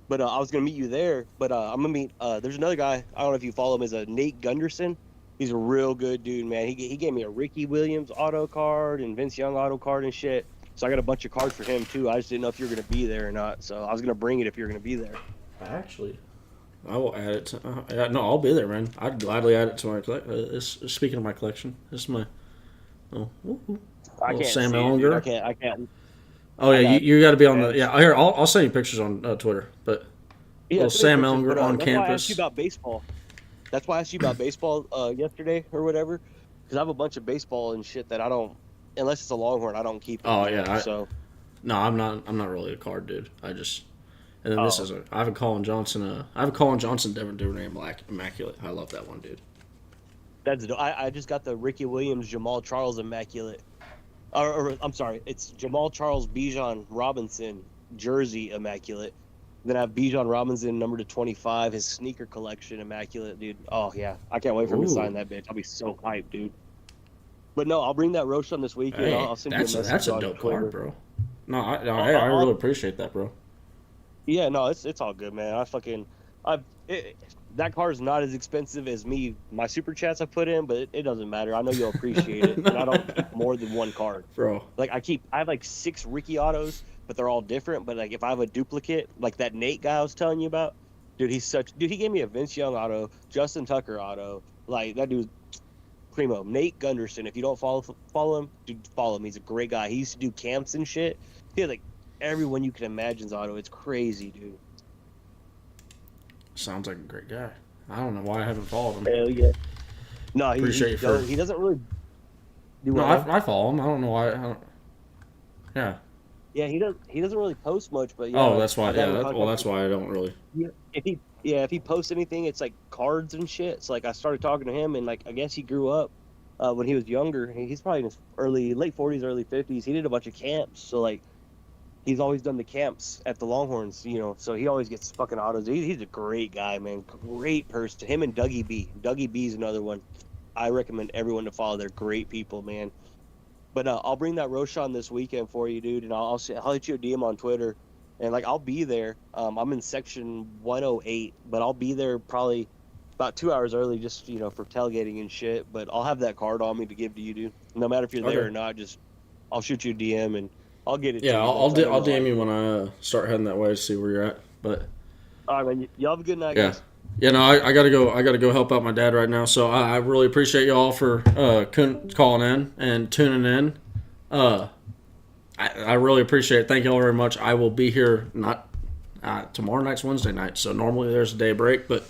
But I was gonna meet you there. But I'm gonna meet. There's another guy. I don't know if you follow him. Is a Nate Gunderson. He's a real good dude, man. He gave me a Ricky Williams auto card and Vince Young auto card and shit. So I got a bunch of cards for him too. I just didn't know if you were gonna be there or not. So I was gonna bring it if you're gonna be there. Actually, I will add it to. No, I'll be there, man. I'd gladly add it to my collection. Speaking of my collection, this is my. I can't Sam see it, Ellinger. dude. I can't. Oh yeah, you got to be on the. Yeah, here I'll send you pictures on Twitter. But Sam Ellinger on campus. That's why I asked you about baseball. That's why I asked you about baseball yesterday or whatever, because I have a bunch of baseball and shit that I don't, unless it's a Longhorn, I don't keep. Oh yeah. No, I'm not really a card dude. And then this is I have a Colin Johnson. I have a Colin Johnson Devin Duvernay Immaculate. I love that one, dude. That's I just got the Ricky Williams Jamal Charles Immaculate. Or I'm sorry, it's Jamal Charles Bijan Robinson jersey Immaculate. Then I have Bijan Robinson number to 25, his sneaker collection Immaculate, dude. Oh yeah, I can't wait for him to sign that bitch. I'll be so hyped, dude. But no, I'll bring that Roshan this weekend. Hey, I'll send you a message. That's a dope card, bro. No, I really appreciate that, bro. Yeah, no, it's all good, man. That car is not as expensive as my super chats I put in, but it doesn't matter. I know you'll appreciate it. And I don't keep more than 1 card, bro. Like I have like 6 Ricky autos, but they're all different. But like if I have a duplicate, like that Nate guy I was telling you about, dude, he gave me a Vince Young auto, Justin Tucker auto. Like that dude's primo. Nate Gunderson. If you don't follow him, dude, follow him. He's a great guy. He used to do camps and shit. He had like everyone you can imagine's auto. It's crazy, dude. Sounds like a great guy. I don't know why I haven't followed him. Hell yeah. No, he doesn't really do No, I follow him. I don't know why. Yeah. Yeah, he doesn't really post much, but yeah. Oh, that's why. Yeah, that's why I don't really. Yeah, if he posts anything, it's like cards and shit. So like I started talking to him, and like I guess he grew up when he was younger. He's probably in his late 40s, early 50s. He did a bunch of camps, so like he's always done the camps at the Longhorns, so he always gets fucking autos. He's a great guy, man. Great person. Him and Dougie B. Dougie B is another one. I recommend everyone to follow. They're great people, man. But I'll bring that Roshan this weekend for you, dude, and I'll hit you a DM on Twitter. And, like, I'll be there. I'm in section 108, but I'll be there probably about 2 hours early just, for tailgating and shit. But I'll have that card on me to give to you, dude. No matter if you're there or not, I'll shoot you a DM and I'll get it. Yeah, I'll DM you when I start heading that way to see where you're at. But all right, man. Y'all have a good night, guys. Yeah, no, I gotta go. I gotta go help out my dad right now. So I really appreciate y'all for calling in and tuning in. I really appreciate it. Thank y'all very much. I will be here tomorrow night's Wednesday night, so normally there's a day break, but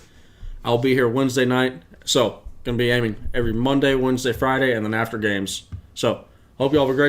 I'll be here Wednesday night. So gonna be aiming every Monday, Wednesday, Friday, and then after games. So hope y'all have a great